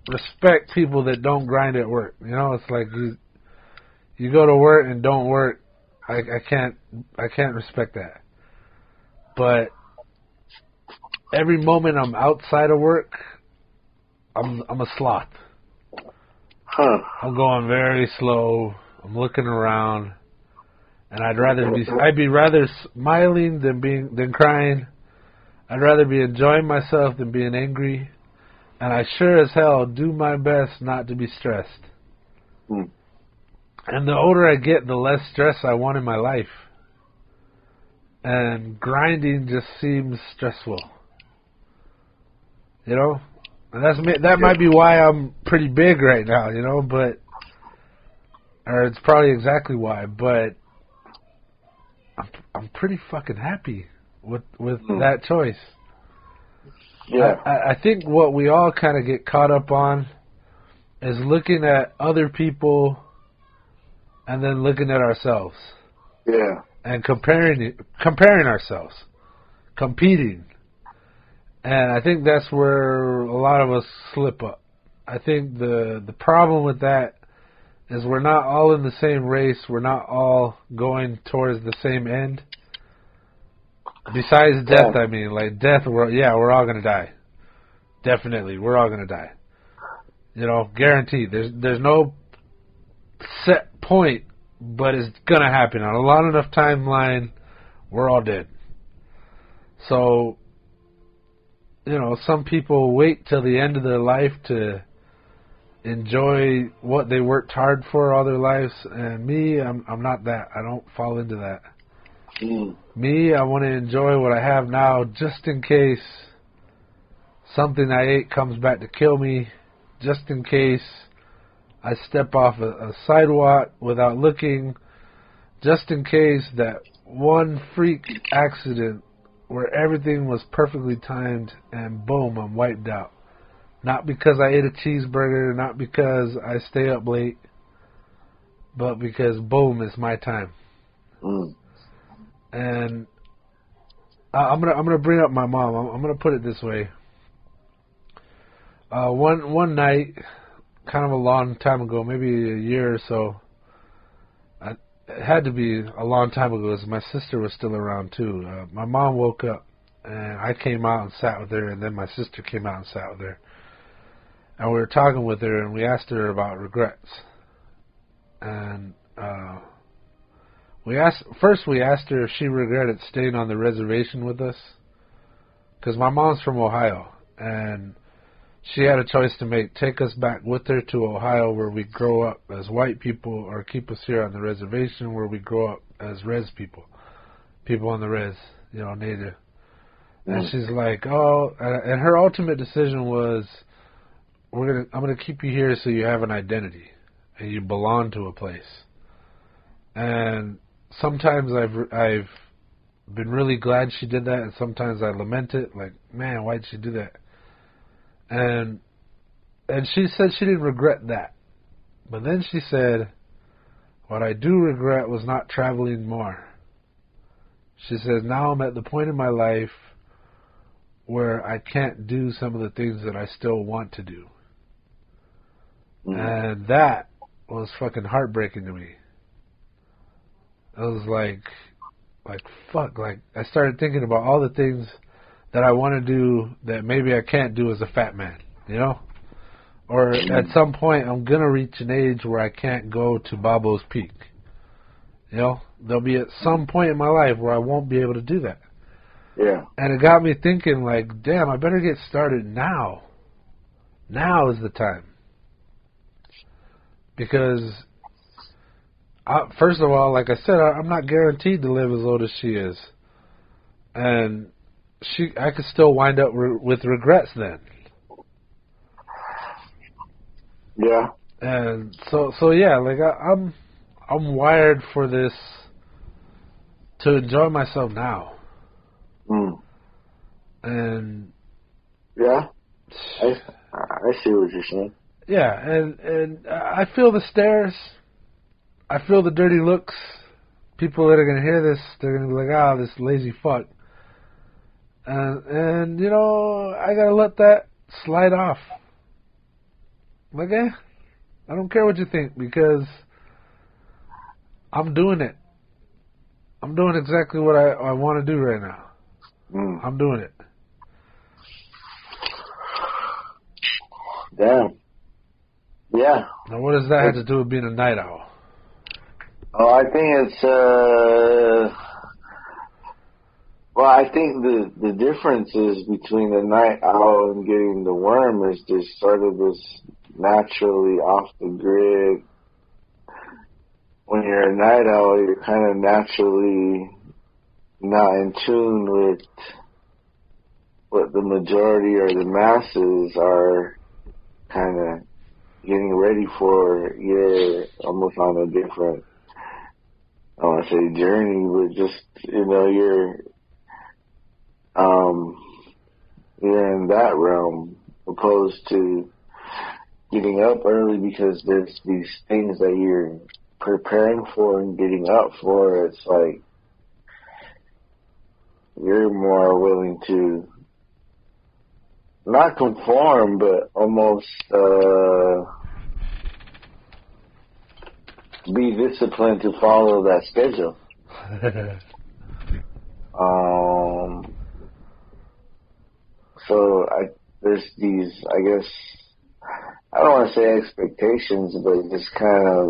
respect people that don't grind at work. You know, it's like you go to work and don't work. I can't respect that. But every moment I'm outside of work, I'm a sloth. I'm going very slow. I'm looking around, and I'd be rather smiling than crying. I'd rather be enjoying myself than being angry, and I sure as hell do my best not to be stressed. And the older I get, the less stress I want in my life. And grinding just seems stressful. You know? And that might be why I'm pretty big right now, you know, or it's probably exactly why, but I'm pretty fucking happy with that choice. Yeah. I think what we all kind of get caught up on is looking at other people and then looking at ourselves. Yeah. And comparing ourselves, competing. And I think that's where a lot of us slip up. I think the problem with that is we're not all in the same race. We're not all going towards the same end. Besides death, I mean, like death, we're all going to die. Definitely, we're all going to die. You know, guaranteed. There's no set point, but it's going to happen. On a long enough timeline, we're all dead. So, you know, some people wait till the end of their life to enjoy what they worked hard for all their lives, and me, I'm not that. I don't fall into that. Me, I want to enjoy what I have now, just in case something I ate comes back to kill me, just in case I step off a sidewalk without looking, just in case that one freak accident where everything was perfectly timed and boom, I'm wiped out. Not because I ate a cheeseburger, not because I stay up late, but because boom, it's my time. And I'm gonna bring up my mom. I'm gonna put it this way. One night, kind of a long time ago, maybe a year or so. It had to be a long time ago, as my sister was still around too. My mom woke up, and I came out and sat with her, and then my sister came out and sat with her. And we were talking with her, and we asked her about regrets. And we asked her if she regretted staying on the reservation with us, because my mom's from Ohio, and she had a choice to make: take us back with her to Ohio, where we grow up as white people, or keep us here on the reservation, where we grow up as res people on the res, you know, native. And she's like, oh, and her ultimate decision was, I'm gonna keep you here so you have an identity and you belong to a place. And sometimes I've been really glad she did that, and sometimes I lament it, like, man, why did she do that? And she said she didn't regret that. But then she said, what I do regret was not traveling more. She says, now I'm at the point in my life where I can't do some of the things that I still want to do. And that was fucking heartbreaking to me. It was like fuck, like I started thinking about all the things that I want to do that maybe I can't do as a fat man, you know? Or at some point I'm going to reach an age where I can't go to Babo's Peak. You know? There'll be at some point in my life where I won't be able to do that. Yeah. And it got me thinking, like, damn, I better get started now. Now is the time. Because, first of all, like I said, I'm not guaranteed to live as old as she is. And I could still wind up with regrets then. Yeah. And so yeah, like I'm wired for this to enjoy myself now. And yeah, I see what you're saying. Yeah, and I feel the stares. I feel the dirty looks. People that are going to hear this, they're going to be like, ah, this lazy fuck. And you know, I got to let that slide off. Like, I don't care what you think, because I'm doing it. I'm doing exactly what I want to do right now. I'm doing it. Damn. Yeah. Now, what does that have to do with being a night owl? Oh, I think it's, well, I think the differences between the night owl and getting the worm is just sort of this naturally off the grid. When you're a night owl, you're kind of naturally not in tune with what the majority or the masses are kind of getting ready for. You're almost on a different, I don't want to say journey, but just, you know, you're in that realm, opposed to getting up early because there's these things that you're preparing for and getting up for. It's like you're more willing to not conform, but almost be disciplined to follow that schedule. So there's these, I guess, I don't want to say expectations, but just kind of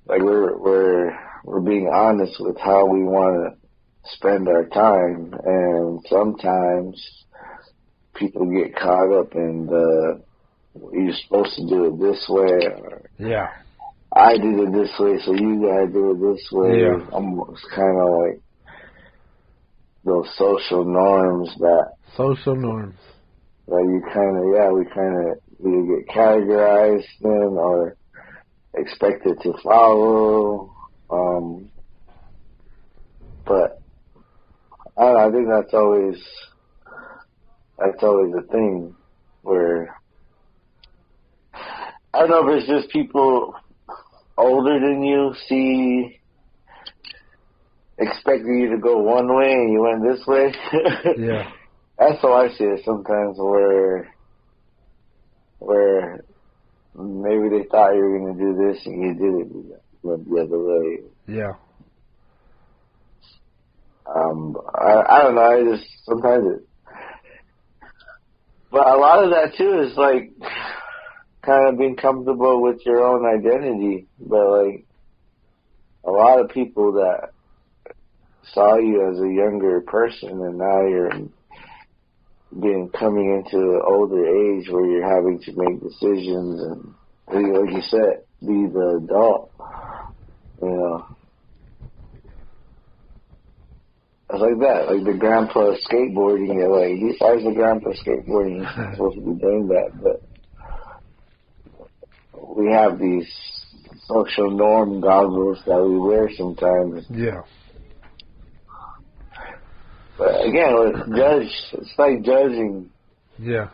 like we're being honest with how we want to spend our time, and sometimes people get caught up in you're supposed to do it this way, or yeah, I did it this way, so you gotta do it this way. Yeah. Almost kind of like those social norms that you kind of, we kind of either get categorized in or expected to follow. But I think that's always a thing where, I don't know if it's just people older than you expecting you to go one way and you went this way. Yeah. That's how I see it sometimes, where maybe they thought you were going to do this and you did it the other way. Yeah. I don't know, sometimes but a lot of that too is like kind of being comfortable with your own identity. But like a lot of people that saw you as a younger person and now you're coming into an older age where you're having to make decisions and, like you said, be the adult, you know. It's like that, like the grandpa skateboarding. You're like, why is the grandpa skateboarding? He's not supposed to be doing that. But we have these social norm goggles that we wear sometimes. Yeah. But again, it's like judging. Yeah.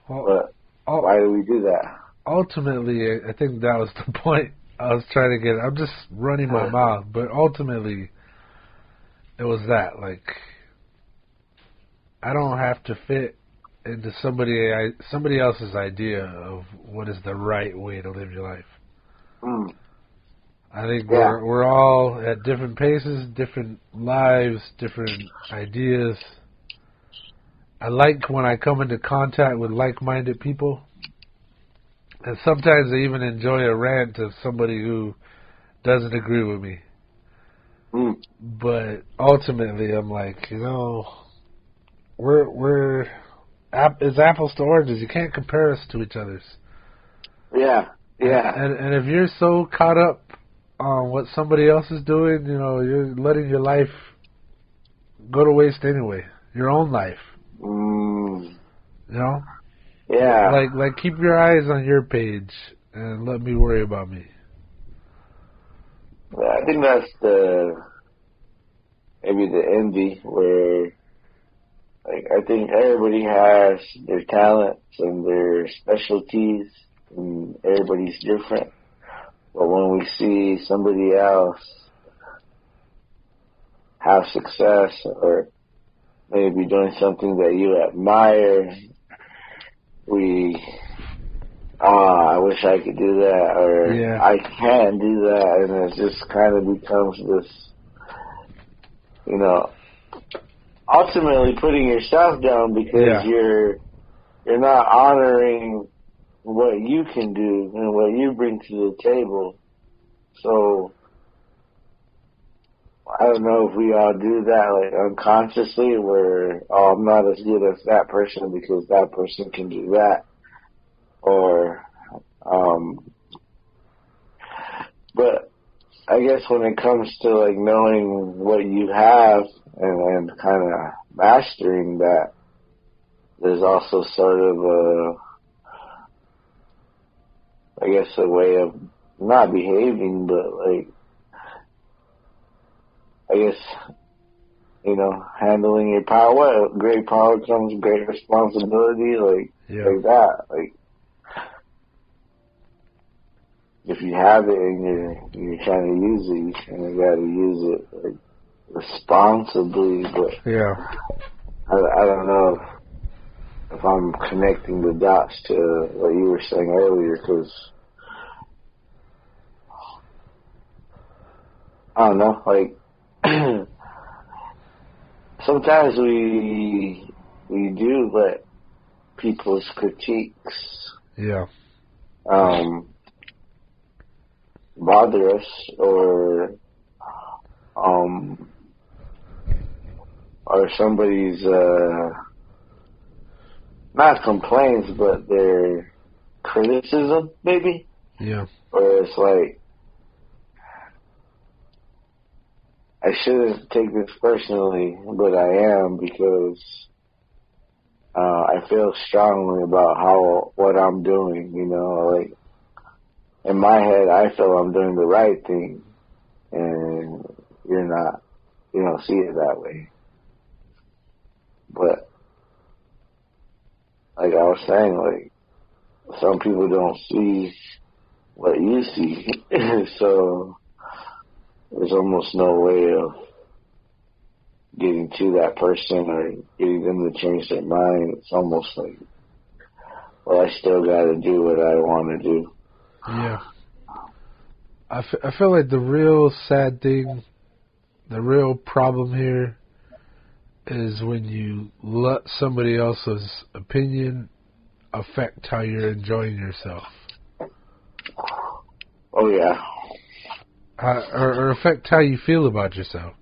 Well, but why do we do that? Ultimately, I think that was the point I was trying to get. I'm just running my mouth, but ultimately, it was that. Like, I don't have to fit into somebody else's idea of what is the right way to live your life. I think we're all at different paces, different lives, different ideas. I like when I come into contact with like-minded people. And sometimes I even enjoy a rant of somebody who doesn't agree with me. But ultimately, I'm like, you know, it's apples to oranges. You can't compare us to each other's. Yeah, yeah. And if you're so caught up on what somebody else is doing, you know, you're letting your life go to waste anyway. Your own life. You know? Yeah. Like keep your eyes on your page and let me worry about me. I think that's maybe the envy where, like, I think everybody has their talents and their specialties, and everybody's different. But when we see somebody else have success or maybe doing something that you admire, I wish I could do that, or I can do that, and it just kind of becomes this, you know, ultimately putting yourself down because you're not honoring what you can do and what you bring to the table. So I don't know if we all do that, like, unconsciously, where, oh, I'm not as good as that person because that person can do that. Or, but I guess when it comes to, like, knowing what you have and kind of mastering that, there's also sort of a way of not behaving, but, like, I guess, you know, handling your power. What great power comes great responsibility, like that. Like, if you have it and you're trying to use it, you kind of got to use it, like, responsibly. But I don't know if I'm connecting the dots to what you were saying earlier, because I don't know, like, sometimes we do let people's critiques bother us, or somebody's not complaints, but their criticism, maybe. Yeah. Where it's like, I shouldn't take this personally, but I am, because I feel strongly about what I'm doing, you know, like, in my head, I feel I'm doing the right thing, and you don't see it that way. But, like I was saying, like, some people don't see what you see, so there's almost no way of getting to that person or getting them to change their mind. It's almost like, well, I still got to do what I want to do. Yeah. I feel like the real sad thing, the real problem here is when you let somebody else's opinion affect how you're enjoying yourself. Oh, yeah. Or affect how you feel about yourself.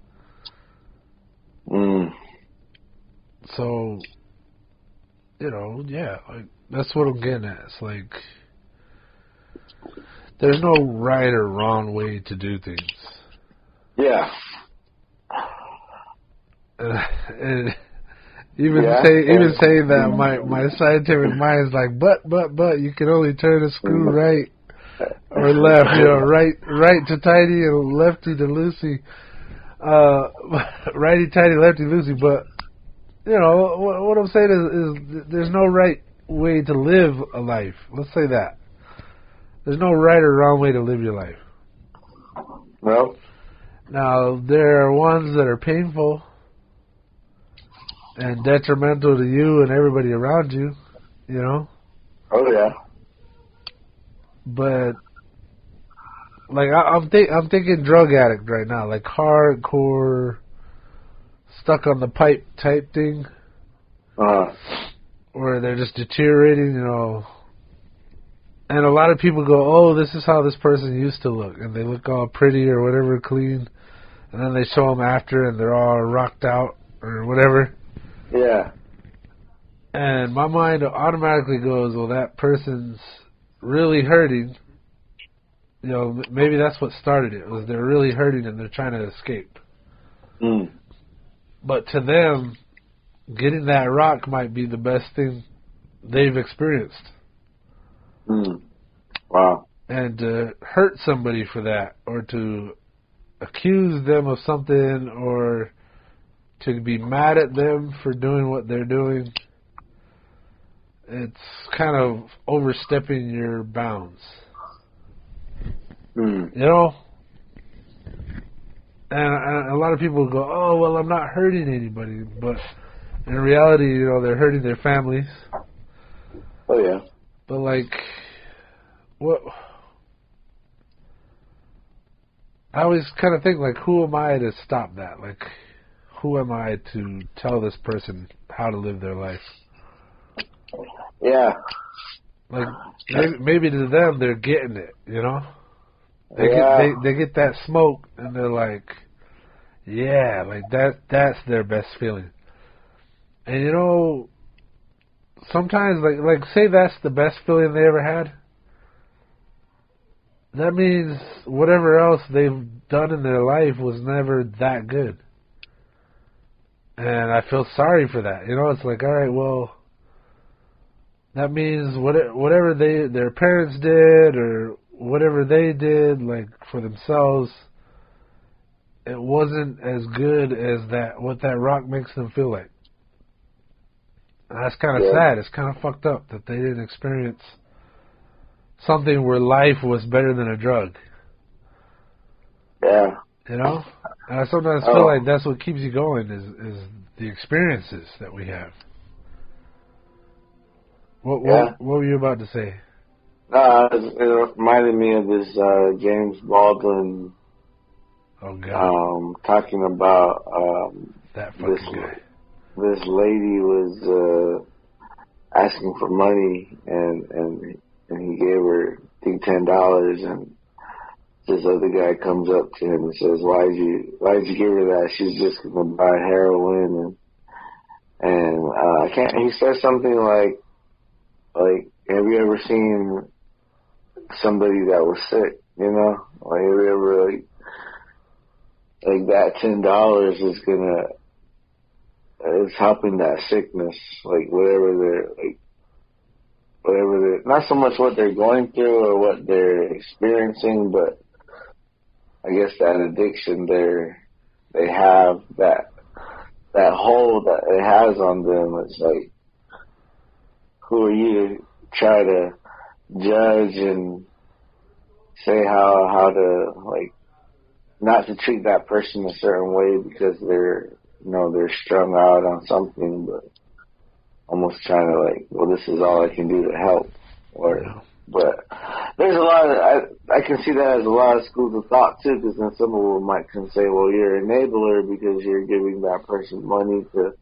So, you know, like, that's what I'm getting at. It's like, there's no right or wrong way to do things. Yeah. And even saying that, my scientific mind is like, but you can only turn a screw right or left, you know, right to tighty and lefty to loosey, righty tighty, lefty loosey. But you know what I'm saying is there's no right way to live a life. Let's say that there's no right or wrong way to live your life. Well, now there are ones that are painful and detrimental to you and everybody around you, you know. Oh yeah. But like I'm thinking drug addict right now, like hardcore stuck on the pipe type thing, where they're just deteriorating, you know. And a lot of people go, oh, this is how this person used to look, and they look all pretty or whatever, clean, and then they show them after, and they're all rocked out or whatever. Yeah. And my mind automatically goes, well, that person's really hurting. You know, maybe that's what started it, was they're really hurting and they're trying to escape. But to them, getting that rock might be the best thing they've experienced. Wow. And to hurt somebody for that, or to accuse them of something, or to be mad at them for doing what they're doing, it's kind of overstepping your bounds. You know? And a lot of people go, oh, well, I'm not hurting anybody. But in reality, you know, they're hurting their families. Oh, yeah. But, like, what... I always kind of think, like, who am I to stop that? Like, who am I to tell this person how to live their life? Yeah. Like, maybe to them, they're getting it, you know? They get that smoke, and they're like, yeah, like, that's their best feeling. And, you know, sometimes, like say that's the best feeling they ever had. That means whatever else they've done in their life was never that good. And I feel sorry for that. You know, it's like, all right, well, that means whatever their parents did or whatever they did, like, for themselves, it wasn't as good as what that rock makes them feel like. And that's kind of sad. It's kind of fucked up that they didn't experience something where life was better than a drug. Yeah. You know? And I sometimes feel like that's what keeps you going is the experiences that we have. What were you about to say? No, it reminded me of this James Baldwin talking about that fucking guy. This lady was asking for money and he gave her, I think, $10, and this other guy comes up to him and says, "Why'd you give her that? She's just gonna buy heroin." And I can't. He says something like, "Have you ever seen somebody that was sick? You know, like, have you ever like that $10 is helping that sickness, like whatever they're not so much what they're going through or what they're experiencing, but I guess that addiction they have, that hold that it has on them. It's like, who are you to try to judge and say how to, like, not to treat that person a certain way because they're strung out on something, but almost trying to, like, well, this is all I can do to help. But there's a lot of, I can see that as a lot of schools of thought too, because then some of them might can say, well, you're an enabler because you're giving that person money to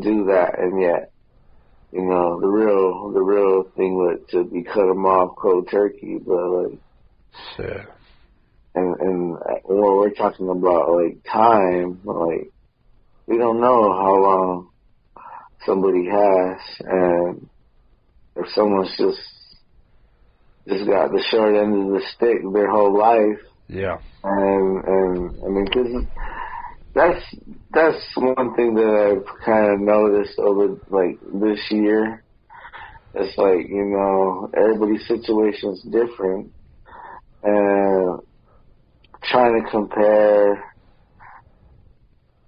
do that, and yet, you know, the real thing would to be cut them off cold turkey, but like, sure. And when we're talking about, like, time, like, we don't know how long somebody has, and if someone's just got the short end of the stick their whole life, and I mean, 'cause that's one thing that I've kind of noticed over, like, this year. It's like, you know, everybody's situation's different, and trying to compare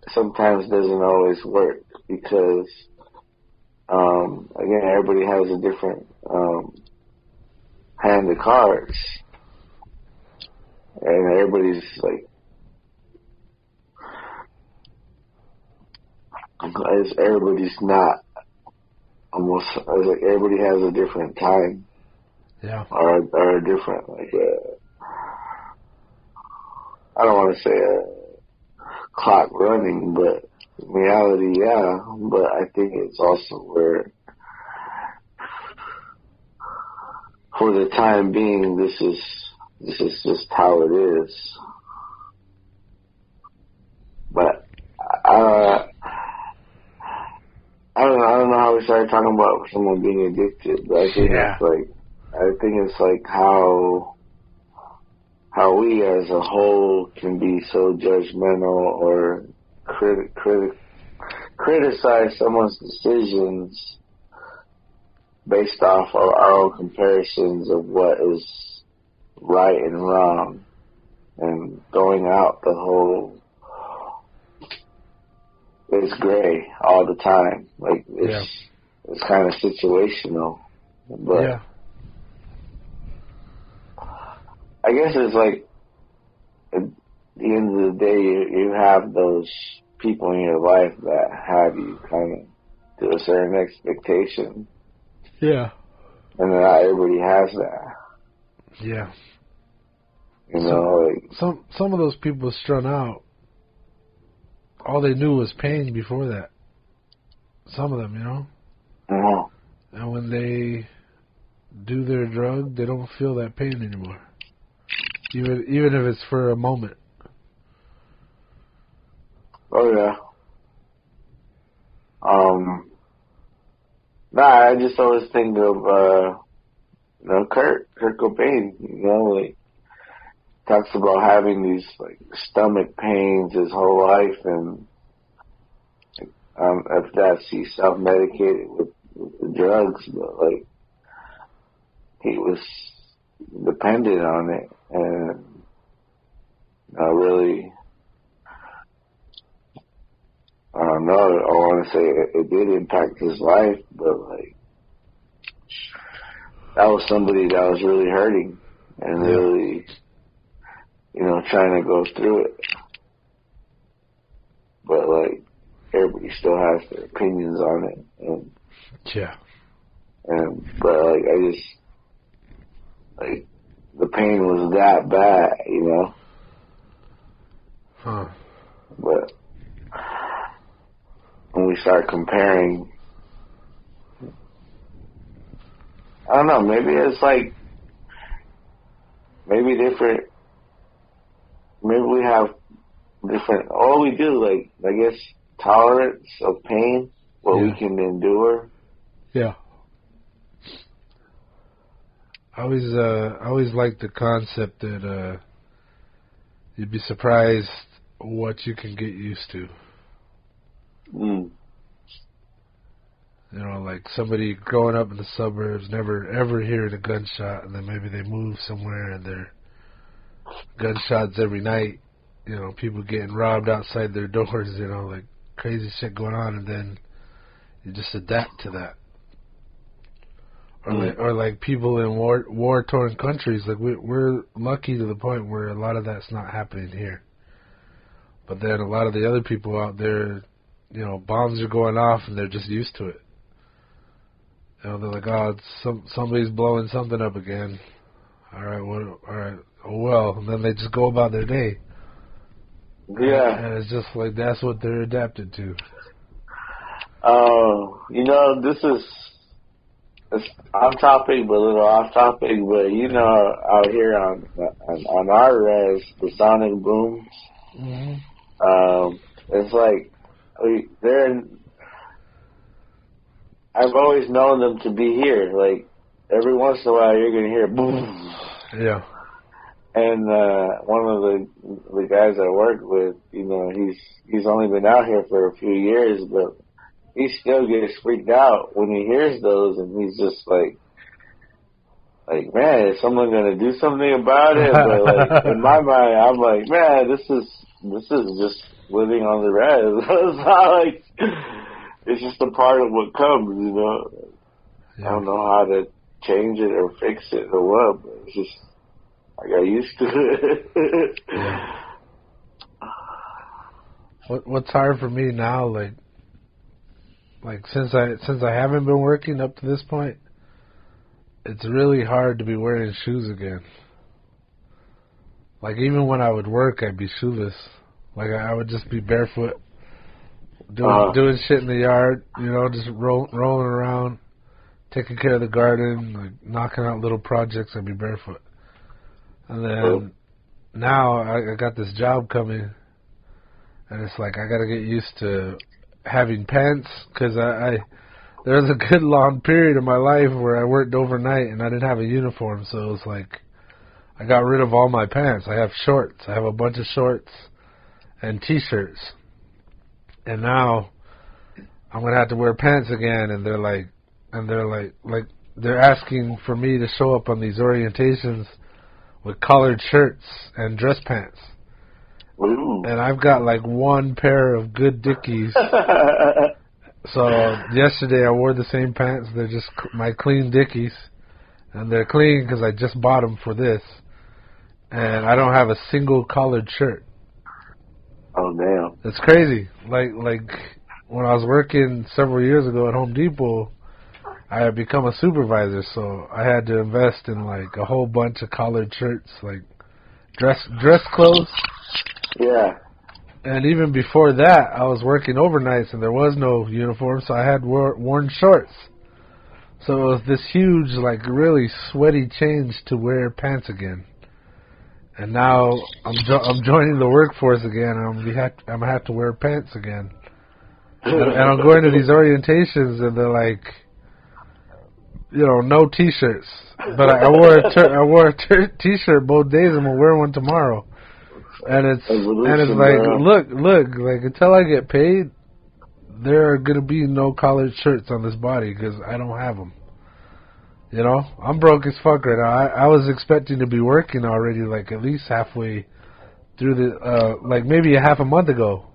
sometimes doesn't always work because, again, everybody has a different hand of cards, and everybody's like, everybody's not almost like everybody has a different time, or a different, like, I don't want to say a clock running, but in reality, yeah. But I think it's also where, for the time being, this is just how it is. But I don't know how we started talking about someone being addicted, but I think it's like how we as a whole can be so judgmental or criticize someone's decisions based off of our own comparisons of what is right and wrong, and going out the whole it's gray all the time. Like it's kind of situational, but I guess it's like at the end of the day, you have those people in your life that have you kind of to a certain expectation. Yeah. And not everybody has that. Yeah. You know, like some of those people strung out. All they knew was pain before that. Some of them, you know. Mm-hmm. And when they do their drug, they don't feel that pain anymore. Even if it's for a moment. Oh yeah. Nah, I just always think of Kurt Cobain. You know, like talks about having these like stomach pains his whole life, and if that's he's self-medicated with the drugs, but like he was dependent on it, and really, I don't know. I want to say it did impact his life, but like that was somebody that was really hurting and really, trying to go through it. But like everybody still has their opinions on it, and but like I just like the pain was that bad, But when we start comparing, I don't know, maybe it's like, maybe we have different, all we do, like, I guess, tolerance of pain, what we can endure. Yeah. I always liked the concept that you'd be surprised what you can get used to. Like somebody growing up in the suburbs, never ever hearing a gunshot, and then maybe they move somewhere and there are gunshots every night. People getting robbed outside their doors. Like crazy shit going on, and then you just adapt to that. Or like people in war-torn countries. Like we're lucky to the point where a lot of that's not happening here. But then a lot of the other people out there, bombs are going off and they're just used to it. They're like, oh, somebody's blowing something up again. All right, oh well. And then they just go about their day. Yeah. And it's just like that's what they're adapted to. This is it's on topic, but a little off topic. But out here on our res, the sonic booms. Mm-hmm. It's like I've always known them to be here. Like every once in a while, you're gonna hear boom. Yeah. And one of the guys I work with, he's only been out here for a few years, but he still gets freaked out when he hears those, and he's just like, man, is someone gonna do something about it? But like in my mind, I'm like, man, this is just living on the res. It's not like it's just a part of what comes, Yeah. I don't know how to change it or fix it or what, but it's just I got used to it. Yeah. What's hard for me now, like since I haven't been working up to this point, it's really hard to be wearing shoes again. Like even when I would work, I'd be shoeless. Like I would just be barefoot, doing shit in the yard, just rolling around, taking care of the garden, like knocking out little projects. I'd be barefoot. And then now I got this job coming, and it's like I got to get used to having pants, because there was a good long period of my life where I worked overnight and I didn't have a uniform, so it was like I got rid of all my pants. I have shorts. I have a bunch of shorts and T-shirts, and now I'm gonna have to wear pants again. And they're like they're asking for me to show up on these orientations with collared shirts and dress pants. Ooh. And I've got like one pair of good Dickies. So yesterday I wore the same pants. They're just my clean Dickies. And they're clean because I just bought them for this. And I don't have a single collared shirt. Oh, damn. It's crazy. Like when I was working several years ago at Home Depot, I had become a supervisor, so I had to invest in like a whole bunch of collared shirts, like dress clothes. Yeah. And even before that, I was working overnights and there was no uniform, so I had worn shorts. So it was this huge, like really sweaty change to wear pants again. And now I'm joining the workforce again, and I'm gonna have to wear pants again. And I'm going to these orientations, and they're like, no T-shirts. But I wore a T-shirt both days. I'm gonna wear one tomorrow. And it's like, look, like until I get paid, there are gonna be no collared shirts on this body because I don't have them. I'm broke as fuck right now. I was expecting to be working already, like at least halfway through the, like maybe a half a month ago.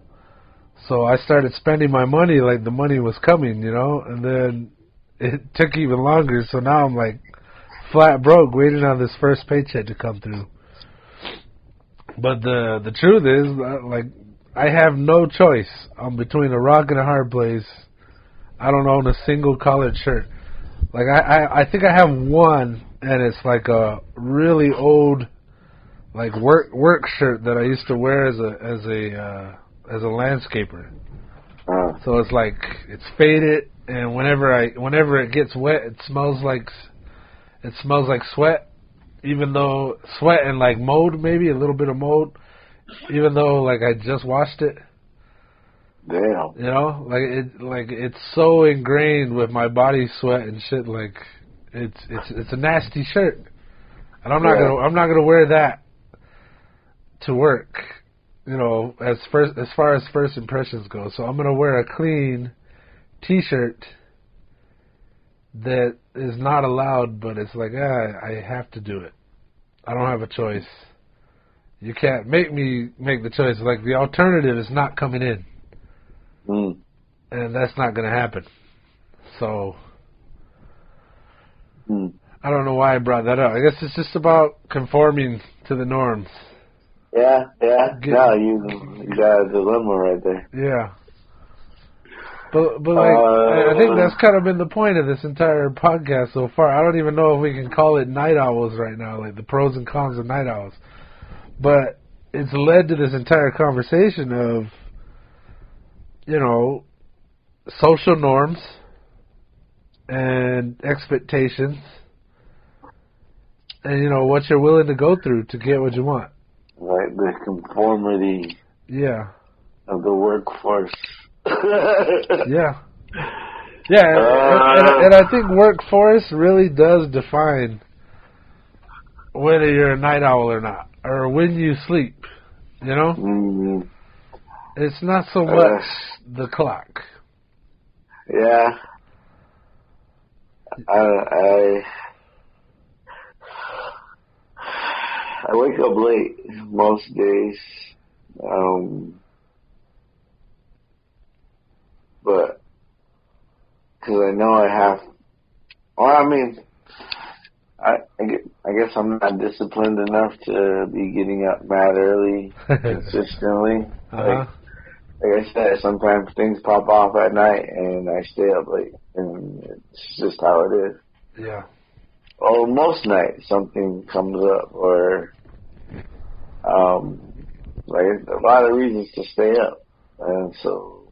So I started spending my money like the money was coming, and then it took even longer. So now I'm like flat broke, waiting on this first paycheck to come through. But the truth is, like, I have no choice. I'm between a rock and a hard place. I don't own a single collared shirt. Like I think I have one, and it's like a really old, like work shirt that I used to wear as a landscaper. So it's like it's faded, and whenever it gets wet, it smells like sweat. Even though sweat and like mold, maybe a little bit of mold. Even though like I just washed it. Damn. It's so ingrained with my body sweat and shit. Like it's a nasty shirt, and I'm not gonna wear that to work. As far as first impressions go. So I'm gonna wear a clean T-shirt that is not allowed, but it's like I have to do it. I don't have a choice. You can't make me make the choice. Like the alternative is not coming in. And that's not going to happen. So, I don't know why I brought that up. I guess it's just about conforming to the norms. Yeah. No, you got a dilemma right there. Yeah. But I think that's kind of been the point of this entire podcast so far. I don't even know if we can call it Night Owls right now, like the pros and cons of Night Owls. But it's led to this entire conversation of, social norms and expectations and, what you're willing to go through to get what you want. Like the conformity of the workforce. Yeah. And I think workforce really does define whether you're a night owl or not, or when you sleep, Mm-hmm. It's not so much the clock. Yeah. I wake up late most days, but because I know I have. Well, I mean, I guess I'm not disciplined enough to be getting up mad early consistently. Like I said, sometimes things pop off at night and I stay up late, and it's just how it is. Yeah. Or most nights something comes up, or like a lot of reasons to stay up, and so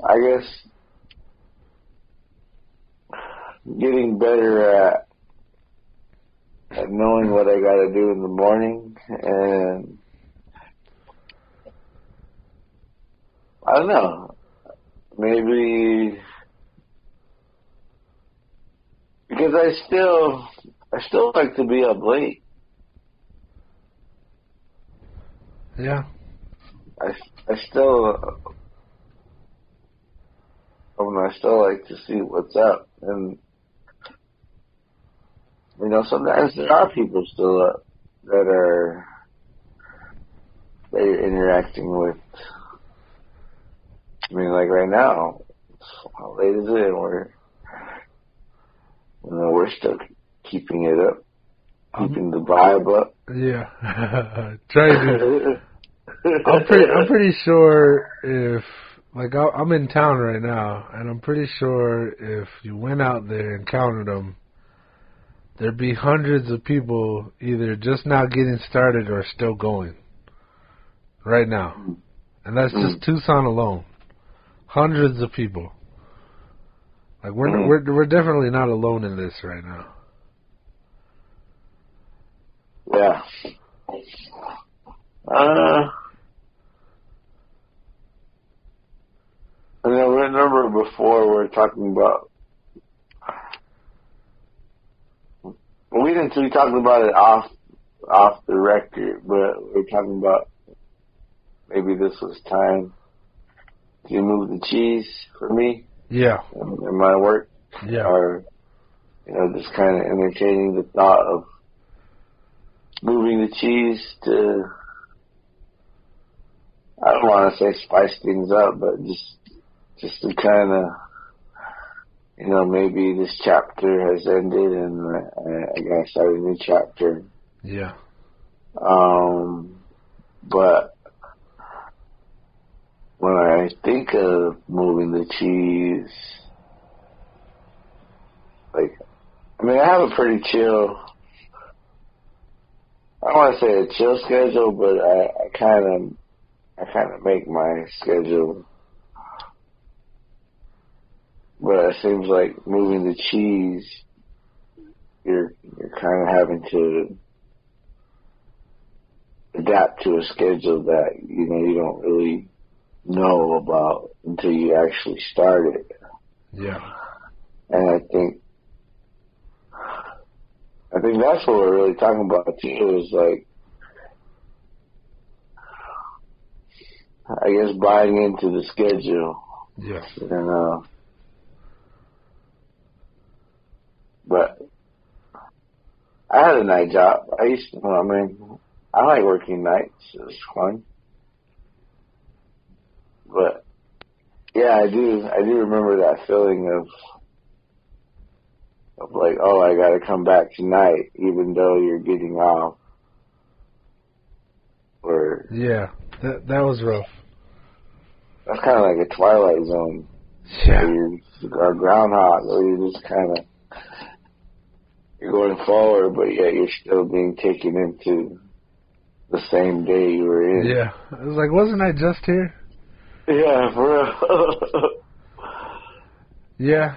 I guess getting better at knowing what I got to do in the morning, and I don't know, maybe because I still like to be up late. Yeah. I still, I'm them. I still like to see what's up. And, you know, sometimes there are people still up that you're interacting with. I mean, like right now, how late is it? And we're still keeping it up, keeping the vibe up. Yeah, trying to. I'm pretty sure if, like, I'm in town right now, and I'm pretty sure if you went out there and counted them, there'd be hundreds of people either just now getting started or still going right now. And that's just Tucson alone. Hundreds of people. Like, we're definitely not alone in this right now. Yeah. I remember before we were talking about. We talked about it off the record, but we were talking about maybe this was time to move the cheese for me. Yeah. In my work. Yeah. Or, you know, just kind of entertaining the thought of moving the cheese to, I don't want to say spice things up, but just to kind of, you know, maybe this chapter has ended and I gotta start a new chapter. Yeah. But when I think of moving the cheese, like, I mean, I have a pretty chill, I don't want to say a chill schedule, but I kind of make my schedule. But it seems like moving the cheese, you're kind of having to adapt to a schedule that, you know, you don't really know about until you actually start it. Yeah. And I think that's what we're really talking about too, is like, I guess buying into the schedule. Yeah. And but I had a night job. I like working nights. It was fun. But yeah, I do remember that feeling of like, oh, I got to come back tonight, even though you're getting off. Or yeah, that was rough. That's kind of like a Twilight Zone. Yeah. Or Groundhog, where you're just kind of, you're going forward, but yet you're still being taken into the same day you were in. Yeah, I was like, wasn't I just here? Yeah, for real. Yeah,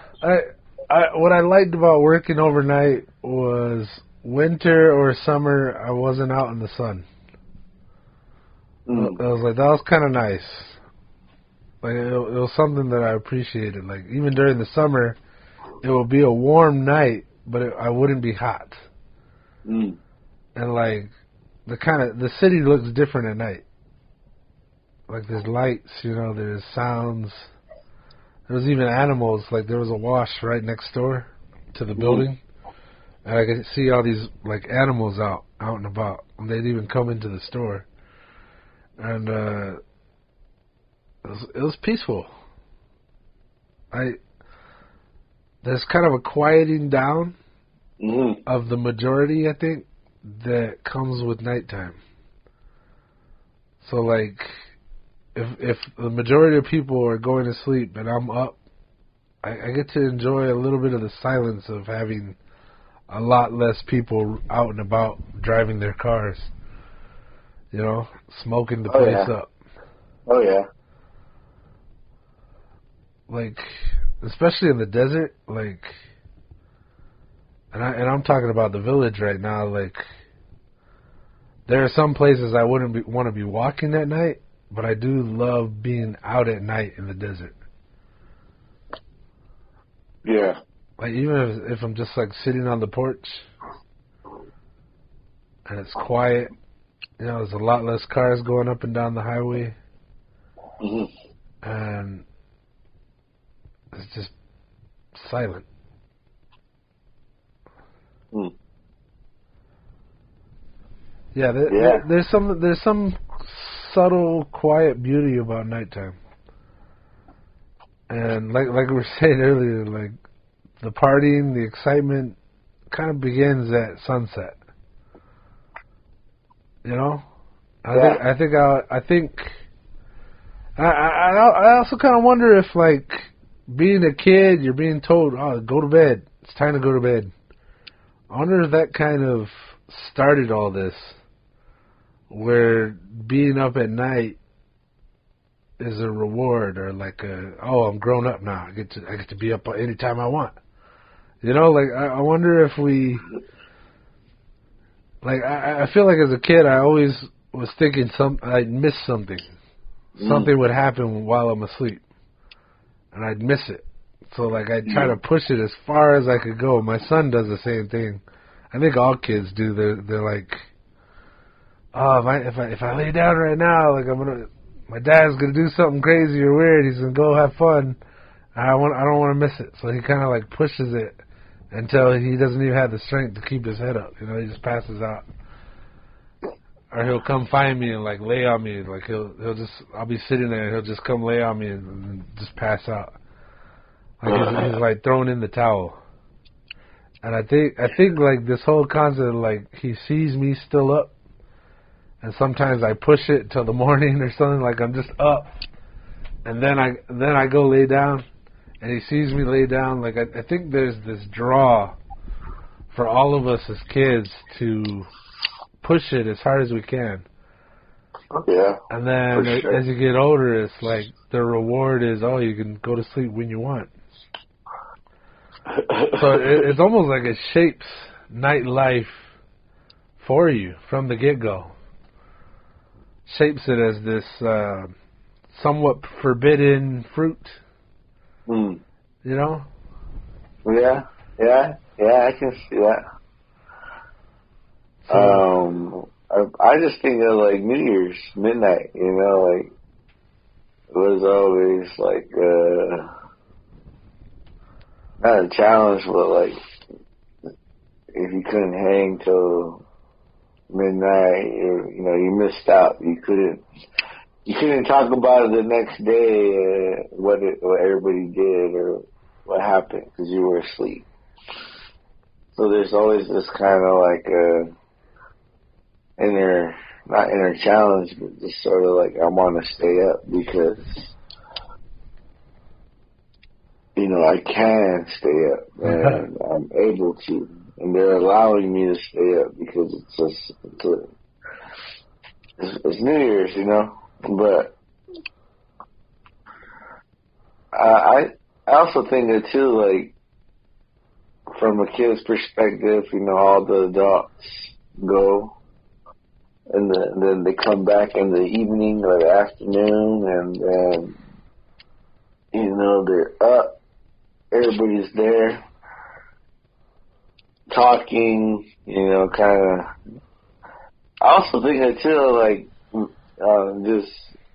what I liked about working overnight was winter or summer, I wasn't out in the sun. I was like, that was kind of nice. Like, it was something that I appreciated. Like, even during the summer, it would be a warm night, but I wouldn't be hot. And like, the city looks different at night. Like, there's lights, you know, there's sounds. There was even animals. Like, there was a wash right next door to the building, and I could see all these like animals out and about, and they'd even come into the store. And it was peaceful. There's kind of a quieting down of the majority, I think, that comes with nighttime. So, like, if the majority of people are going to sleep and I'm up, I get to enjoy a little bit of the silence of having a lot less people out and about driving their cars. You know, smoking the place up. Oh, yeah. Like, especially in the desert, like, and I'm talking about the village right now, like, there are some places I wouldn't want to be walking at night, but I do love being out at night in the desert. Yeah. Like, even if I'm just, like, sitting on the porch, and it's quiet, you know, there's a lot less cars going up and down the highway. And It's just silent. Yeah, there's some subtle, quiet beauty about nighttime. And like we were saying earlier, like the partying, the excitement kind of begins at sunset. You know? I also kind of wonder if, like, being a kid, you're being told, oh, go to bed. It's time to go to bed. I wonder if that kind of started all this, where being up at night is a reward, or like I'm grown up now. I get to be up anytime I want. You know, like I wonder if we, like I feel like as a kid I always was thinking I'd miss something. Something would happen while I'm asleep, and I'd miss it. So like I'd try to push it as far as I could go. My son does the same thing. I think all kids do. They're like, oh, if I lay down right now, like my dad's gonna do something crazy or weird. He's gonna go have fun. I don't want to miss it. So he kind of like pushes it until he doesn't even have the strength to keep his head up. You know, he just passes out. Or he'll come find me and like lay on me. Like I'll be sitting there and he'll just come lay on me and just pass out. Like he's like throwing in the towel. And I think like this whole concept, like he sees me still up, and sometimes I push it till the morning or something. Like I'm just up, and then I go lay down, and he sees me lay down. Like I think there's this draw for all of us as kids to push it as hard as we can. Yeah. And then as you get older, it's like the reward is, you can go to sleep when you want. So it's almost like it shapes nightlife for you from the get-go. Shapes it as this somewhat forbidden fruit. You know? Yeah, I can see that. I just think of like New Year's midnight, you know, like it was always like not a challenge, but like if you couldn't hang till midnight, you missed out. You couldn't talk about it the next day, what everybody did or what happened because you were asleep. So there's always this kind of like not inner challenge, but just sort of like I want to stay up because I can stay up and I'm able to, and they're allowing me to stay up because it's New Year's, But I also think that too, like from a kid's perspective, all the adults go, and then they come back in the evening or the afternoon, and then they're up. Everybody's there, talking. Kind of. I also think that too, like just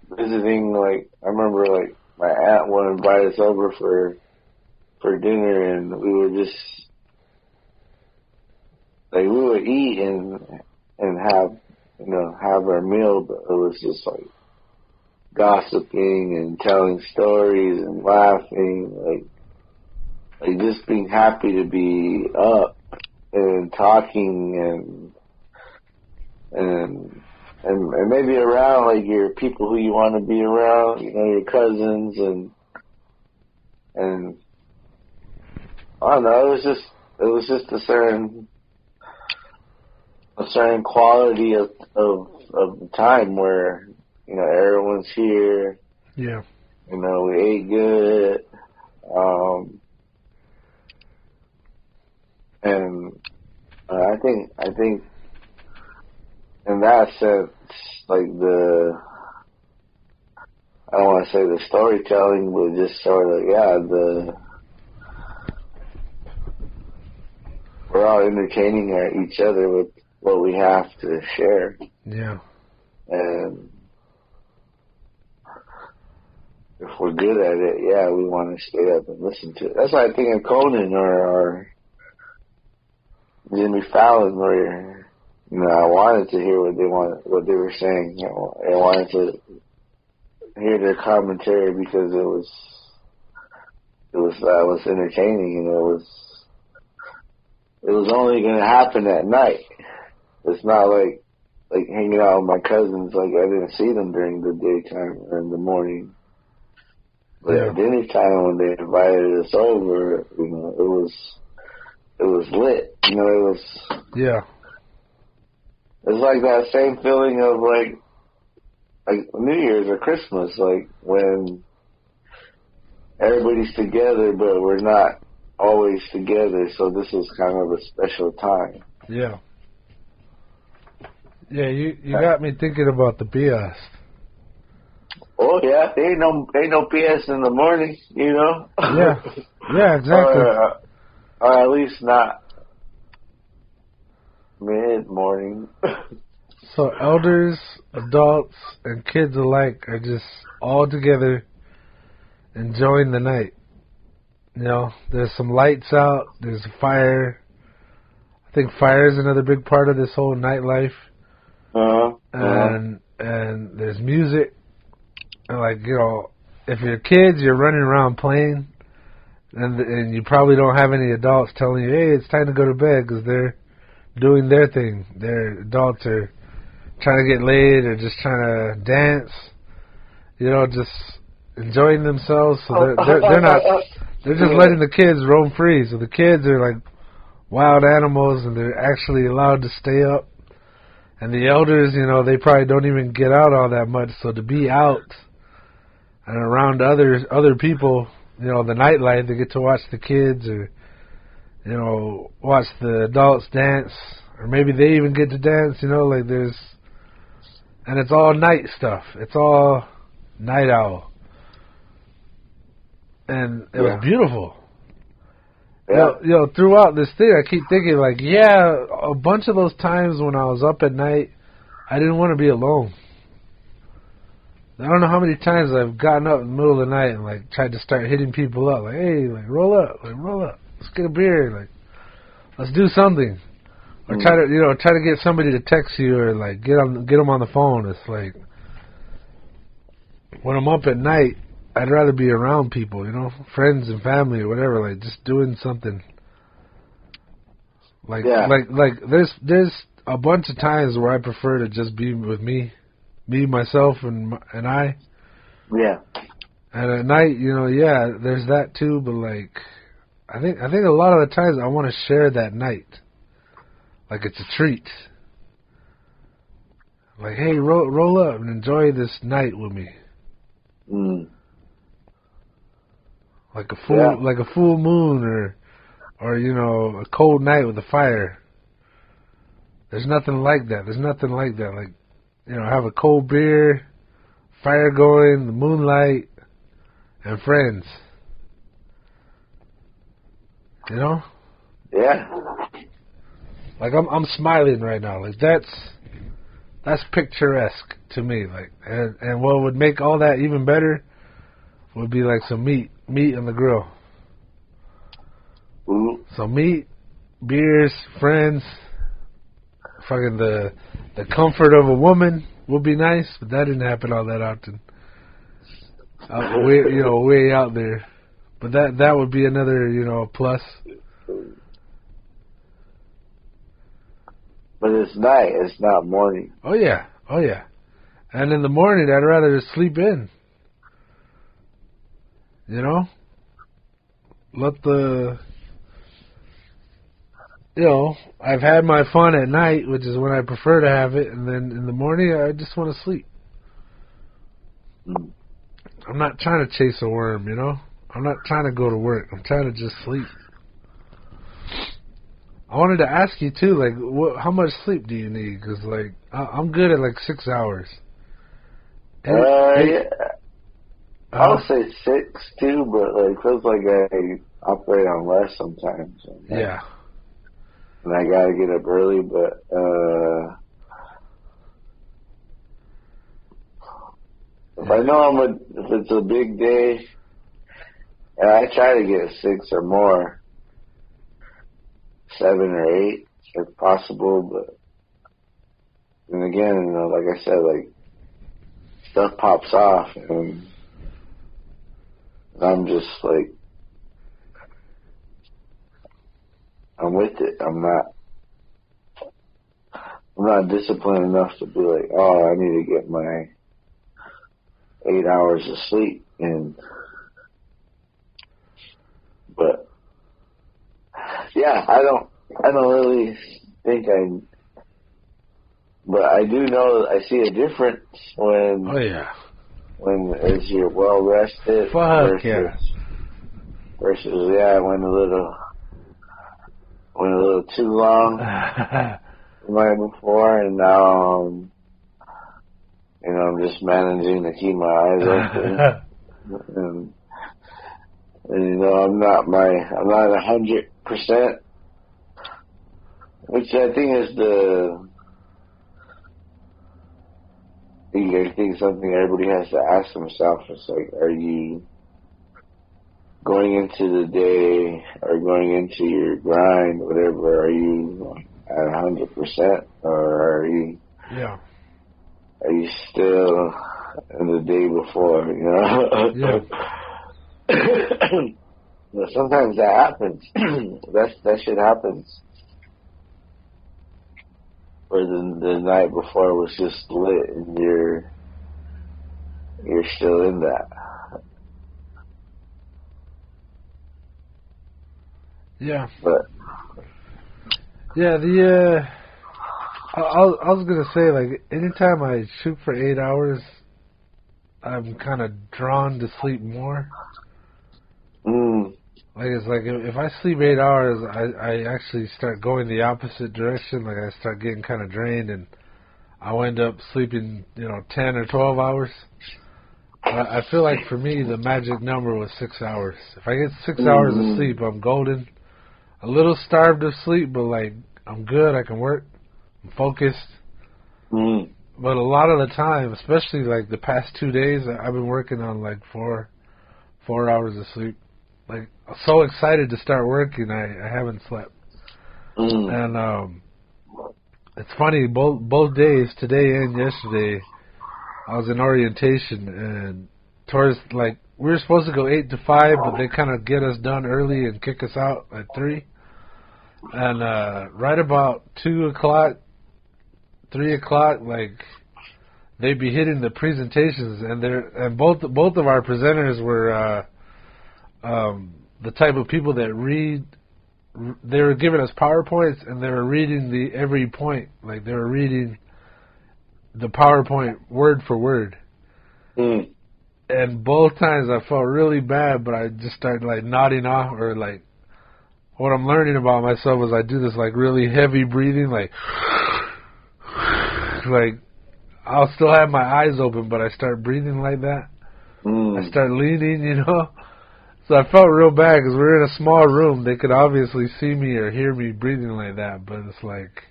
visiting. Like I remember, like my aunt would invite us over for dinner, and we would just we would eat and have our meal, but it was just like gossiping and telling stories and laughing, like just being happy to be up and talking and maybe around like your people who you want to be around, your cousins and I don't know, it was just a certain quality of the time where everyone's here. Yeah. We ate good. And I think in that sense, like I don't want to say the storytelling, but just sort of we're all entertaining each other with what we have to share. Yeah. And if we're good at it, yeah, we want to stay up and listen to it. That's why I think of Conan or Jimmy Fallon, where I wanted to hear what they were saying. I wanted to hear their commentary because it was entertaining, it was only going to happen at night. It's not like hanging out with my cousins. Like I didn't see them during the daytime or in the morning. But at any time when they invited us over, it was lit. It was It's like that same feeling of like New Year's or Christmas, like when everybody's together, but we're not always together. So this is kind of a special time. Yeah. Yeah, you got me thinking about the BS. Oh yeah, ain't no BS in the morning, Yeah, yeah, exactly. Or at least not mid-morning. So elders, adults, and kids alike are just all together enjoying the night. There's some lights out. There's a fire. I think fire is another big part of this whole nightlife. And there's music. And if you're kids, you're running around playing, and you probably don't have any adults telling you, hey, it's time to go to bed, because they're doing their thing. Their adults are trying to get laid or just trying to dance, just enjoying themselves. So they're not. They're just letting the kids roam free. So the kids are like wild animals, and they're actually allowed to stay up. And the elders, they probably don't even get out all that much. So to be out and around other people, the nightlife, they get to watch the kids or, watch the adults dance. Or maybe they even get to dance, and it's all night stuff. It's all Nightowl. And it was beautiful. Yeah. Throughout this thing, I keep thinking, a bunch of those times when I was up at night, I didn't want to be alone. I don't know how many times I've gotten up in the middle of the night and, tried to start hitting people up. Hey, roll up. Let's get a beer. Let's do something. Or try to get somebody to text you or, get them on the phone. It's when I'm up at night, I'd rather be around people, friends and family or whatever, just doing something. There's a bunch of times where I prefer to just be with me, myself, and I. Yeah. And at night, there's that too. But I think a lot of the times I want to share that night, it's a treat. Hey, roll up and enjoy this night with me. Like a full moon or a cold night with a fire. There's nothing like that. Have a cold beer, fire going, the moonlight, and friends. Yeah. I'm smiling right now. That's picturesque to me. And what would make all that even better would be some meat on the grill. Mm-hmm. So meat, beers, friends, fucking the comfort of a woman would be nice, but that didn't happen all that often. Way out there. But that would be another, plus. But it's night, it's not morning. Oh yeah. And in the morning, I'd rather just sleep in. I've had my fun at night, which is when I prefer to have it, and then in the morning, I just want to sleep. I'm not trying to chase a worm, I'm not trying to go to work. I'm trying to just sleep. I wanted to ask you, too, how much sleep do you need? Because, I'm good at, 6 hours. Yeah. I would say 6 too, but feels like I operate on less sometimes. Yeah. And I gotta get up early, but if I know if it's a big day, and I try to get 6 or more, 7 or 8 if possible. But and again, like I said, like stuff pops off, and I'm just like, I'm with it. I'm not disciplined enough to be like, oh, I need to get my 8 hours of sleep in. But yeah, I don't really think but I do know I see a difference when when as you're well rested versus went a little too long right before, and now I'm just managing to keep my eyes open, and I'm not 100%, which I think is I think something everybody has to ask themselves. It's like, are you going into the day or going into your grind, whatever, are you at 100%, or are you still in the day before, Sometimes that happens. that shit happens. Or the night before was just lit, and you're still in that. Yeah. But yeah, I was gonna say, like, anytime I shoot for 8 hours, I'm kind of drawn to sleep more. Like, it's like if I sleep 8 hours, I actually start going the opposite direction. Like, I start getting kind of drained, and I end up sleeping 10 or 12 hours. I feel like for me the magic number was 6 hours. If I get 6 hours of sleep, I'm golden. A little starved of sleep, but like I'm good. I can work. I'm focused. But a lot of the time, especially like the past 2 days, I've been working on like 4 hours of sleep. Like, I'm so excited to start working, I haven't slept. And it's funny, both days, today and yesterday, I was in orientation, and towards, like, we were supposed to go 8 to 5, but they kind of get us done early and kick us out at 3. And right about 2 o'clock, 3 o'clock, like, they'd be hitting the presentations, and both of our presenters were the type of people that read. They were giving us PowerPoints, and they were reading every point. Like, they were reading the PowerPoint word for word. And both times I felt really bad, but I just started like nodding off, or like what I'm learning about myself is I do this like really heavy breathing, like I'll still have my eyes open, but I start breathing like that. I start leaning, So I felt real bad because we're in a small room. They could obviously see me or hear me breathing like that, but it's like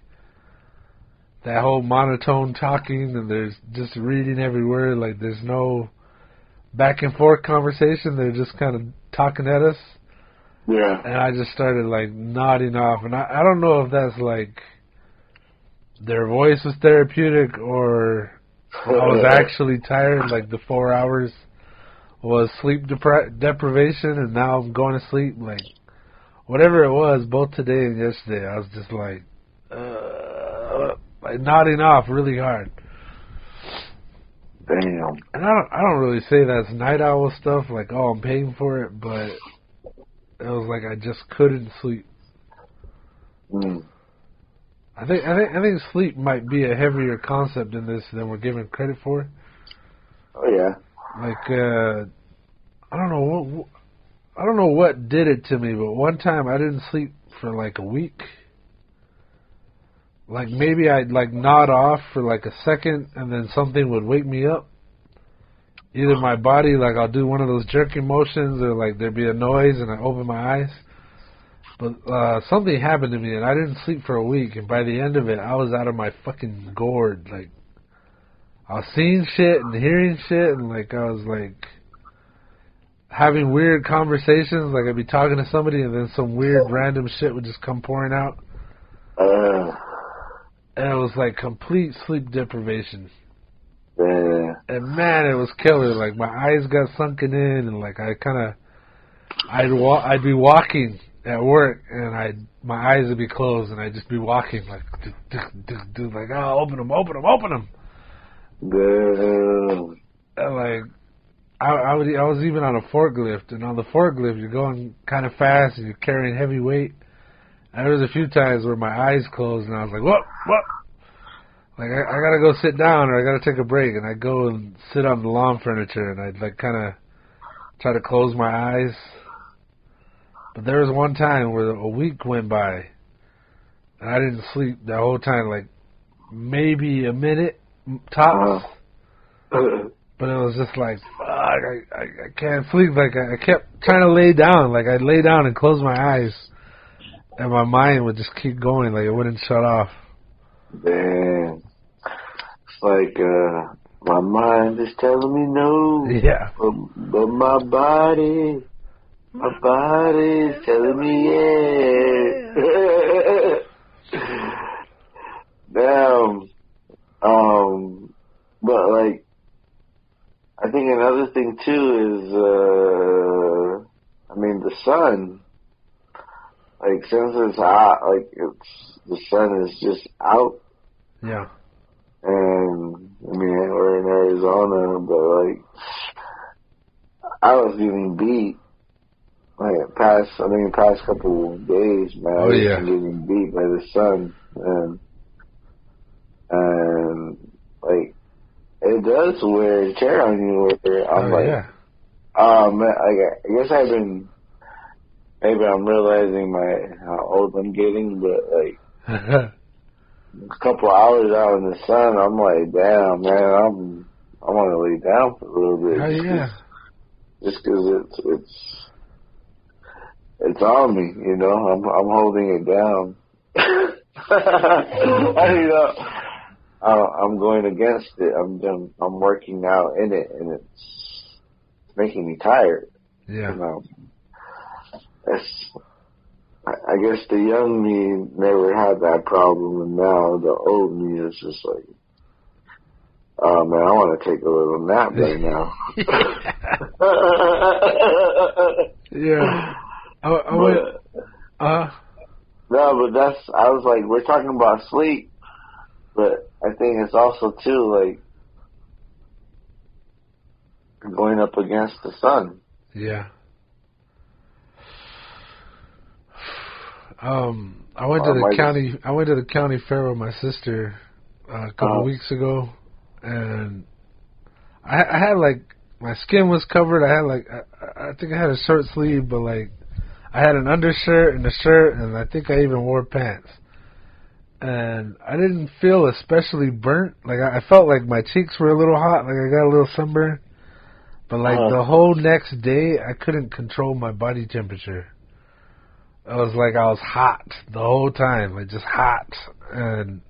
that whole monotone talking, and there's just reading every word. Like, there's no back and forth conversation. They're just kind of talking at us. Yeah. And I just started like nodding off, and I don't know if that's like their voice was therapeutic or I was actually tired. Like, the 4 hours was sleep deprivation, and now I'm going to sleep. Like, whatever it was, both today and yesterday, I was just like nodding off really hard. Damn. And I don't really say that's night owl stuff, like, oh, I'm paying for it, but it was like I just couldn't sleep. I think sleep might be a heavier concept in this than we're given credit for. Oh yeah. Like, I don't know what did it to me, but one time I didn't sleep for like a week. Like, maybe I'd like nod off for like a second, and then something would wake me up. Either my body, like, I'll do one of those jerking motions, or like there'd be a noise and I open my eyes. But something happened to me, and I didn't sleep for a week, and by the end of it, I was out of my fucking gourd. Like, I was seeing shit and hearing shit, and like I was like having weird conversations. Like I'd be talking to somebody, and then some weird random shit would just come pouring out. And it was like complete sleep deprivation. Yeah. And man, it was killer. Like my eyes got sunken in, and like I'd be walking at work, and my eyes would be closed, and I'd just be walking like, like, oh, open them. Damn. And like I was even on a forklift, and on the forklift you're going kind of fast, and you're carrying heavy weight. And there was a few times where my eyes closed, and I was like, what? Like, I gotta go sit down, or I gotta take a break, and I'd go and sit on the lawn furniture, and I'd, like, kind of try to close my eyes. But there was one time where a week went by, and I didn't sleep the whole time, like, maybe a minute, tops. But it was just like, fuck, I can't sleep. Like, I kept trying to lay down. Like, I'd lay down and close my eyes, and my mind would just keep going, like, it wouldn't shut off. Damn. It's like, my mind is telling me no. Yeah. But my body is telling me yeah. Damn. But like, I think another thing too is, the sun. Like, since it's hot, like, the sun is just out. Yeah. And, we're in Arizona, but, like, I was getting beat. Like, past couple of days, man. Oh, yeah. I was getting beat by the sun. And, like, it does wear a tear on you. Where I'm man, I guess maybe I'm realizing how old I'm getting, but like a couple hours out in the sun, I'm like, damn, man, I want to lay down for a little bit. Oh yeah. Just because it's on me, you know. I'm holding it down. I'm going against it. I'm working out in it, and it's making me tired. Yeah. I guess the young me never had that problem, and now the old me is just like, oh man, I want to take a little nap right now. Yeah. No, but I was like, we're talking about sleep, but I think it's also too like going up against the sun. Yeah. I went to the county fair with my sister a couple weeks ago, and I had like my skin was covered. I had like I think I had a short sleeve, but like I had an undershirt and a shirt, and I think I even wore pants. And I didn't feel especially burnt. Like I felt like my cheeks were a little hot, like I got a little sunburn. But like the whole next day, I couldn't control my body temperature. I was like I was hot the whole time, like just hot. And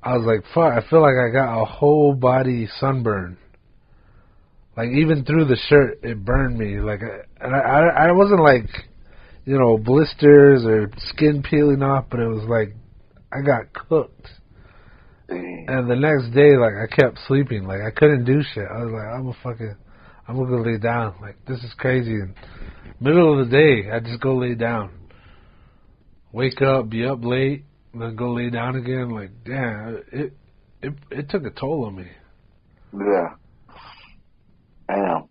I was like, fuck, I feel like I got a whole body sunburn. Like even through the shirt, it burned me. Like, and I wasn't like, you know, blisters or skin peeling off, but it was like I got cooked. And the next day, like I kept sleeping. Like I couldn't do shit. I was like, I'm gonna go lay down. Like this is crazy. And middle of the day, I just go lay down. Wake up, be up late, and then go lay down again. Like, damn, it took a toll on me. Yeah. I know.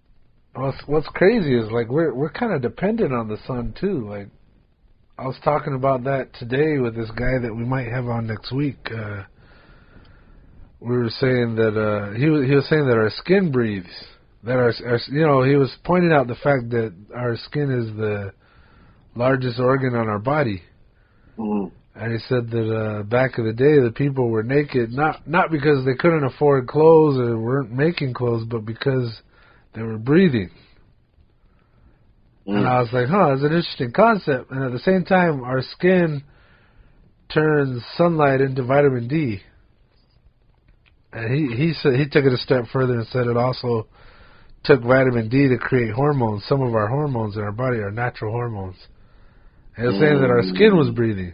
What's crazy is like we're kind of dependent on the sun too. Like I was talking about that today with this guy that we might have on next week. We were saying that he was saying that our skin breathes. That our he was pointing out the fact that our skin is the largest organ on our body. Mm. And he said that back in the day, the people were naked, not because they couldn't afford clothes or weren't making clothes, but because they were breathing. Mm. And I was like, that's an interesting concept. And at the same time, our skin turns sunlight into vitamin D. And he said he took it a step further and said it also took vitamin D to create hormones. Some of our hormones in our body are natural hormones. And it's saying that our skin was breathing.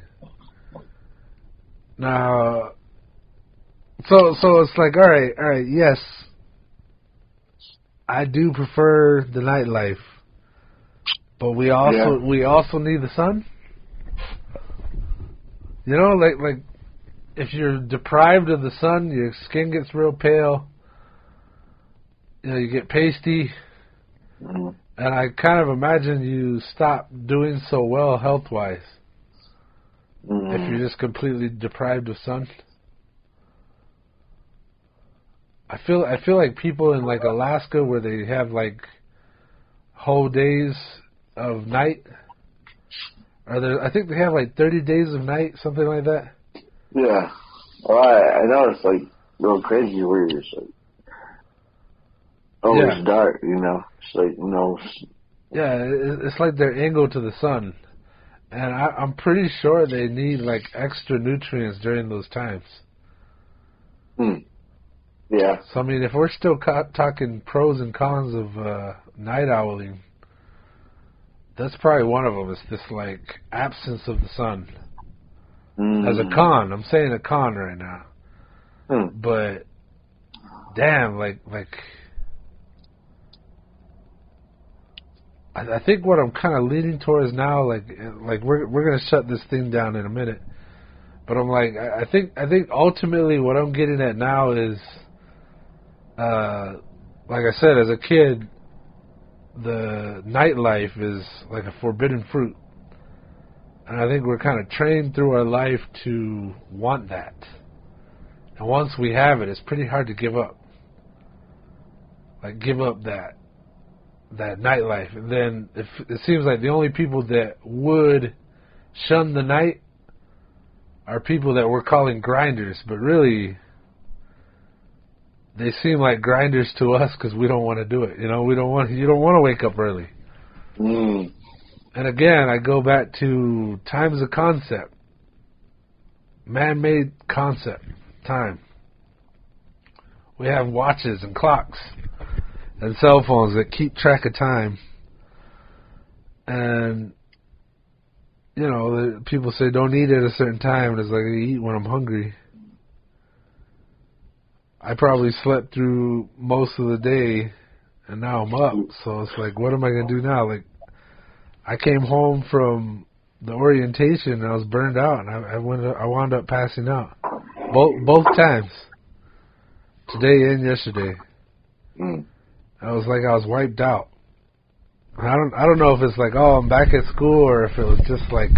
Now, so it's like, all right, yes, I do prefer the nightlife, but we also need the sun. You know, like if you're deprived of the sun, your skin gets real pale. You know, you get pasty. And I kind of imagine you stop doing so well health-wise if you're just completely deprived of sun. I feel like people in like Alaska where they have like whole days of night. I think they have like 30 days of night, something like that. Yeah. Well, I know it's like real crazy where it's like always dark, you know. It's like Yeah, it's like they're angled to the sun. And I'm pretty sure they need like extra nutrients during those times. Yeah. So I mean, if we're still talking pros and cons of night owling, that's probably one of them. Is this like absence of the sun as a con? I'm saying a con right now. But damn, like I think what I'm kind of leaning towards now, like we're gonna shut this thing down in a minute, but I'm like I think ultimately what I'm getting at now is, like I said, as a kid, the nightlife is like a forbidden fruit, and I think we're kind of trained through our life to want that, and once we have it, it's pretty hard to give up. Like give up that nightlife. And then it seems like the only people that would shun the night are people that we're calling grinders, but really they seem like grinders to us because we don't want to do it. You know, you don't want to wake up early. And again, I go back to time's a concept, man-made concept. Time. We have watches and clocks and cell phones that keep track of time. And, you know, people say don't eat at a certain time, and it's like I eat when I'm hungry. I probably slept through most of the day, and now I'm up. So it's like, what am I going to do now? Like, I came home from the orientation, and I was burned out, and I wound up passing out. Both times. Today and yesterday. I was like I was wiped out. I don't know if it's like, oh, I'm back at school, or if it was just like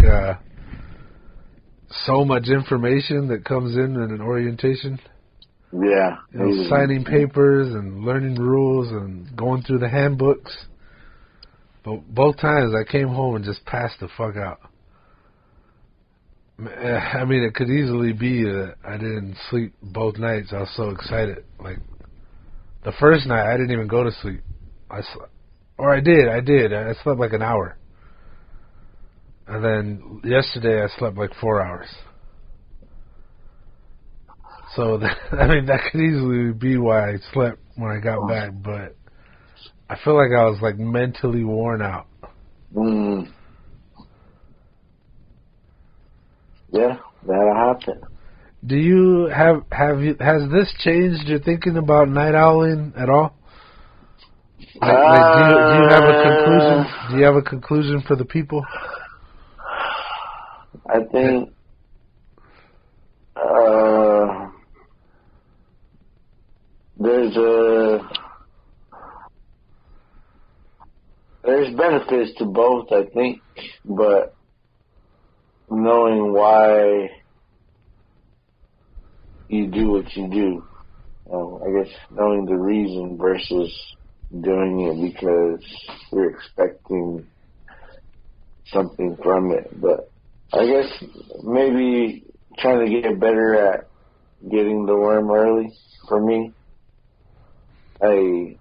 so much information that comes in an orientation. Yeah. You know, signing papers and learning rules and going through the handbooks. But both times I came home and just passed the fuck out. I mean, it could easily be that I didn't sleep both nights. I was so excited. Like, the first night, I didn't even go to sleep. I did. I slept like an hour. And then yesterday, I slept like 4 hours. So, that could easily be why I slept when I got back. But I feel like I was, like, mentally worn out. Yeah, that'll happen. Do you has this changed your thinking about night owling at all? Like do you have a conclusion? Do you have a conclusion for the people? I think there's benefits to both, I think, but knowing why you do what you do. I guess knowing the reason versus doing it because you're expecting something from it. But I guess maybe trying to get better at getting the worm early for me. I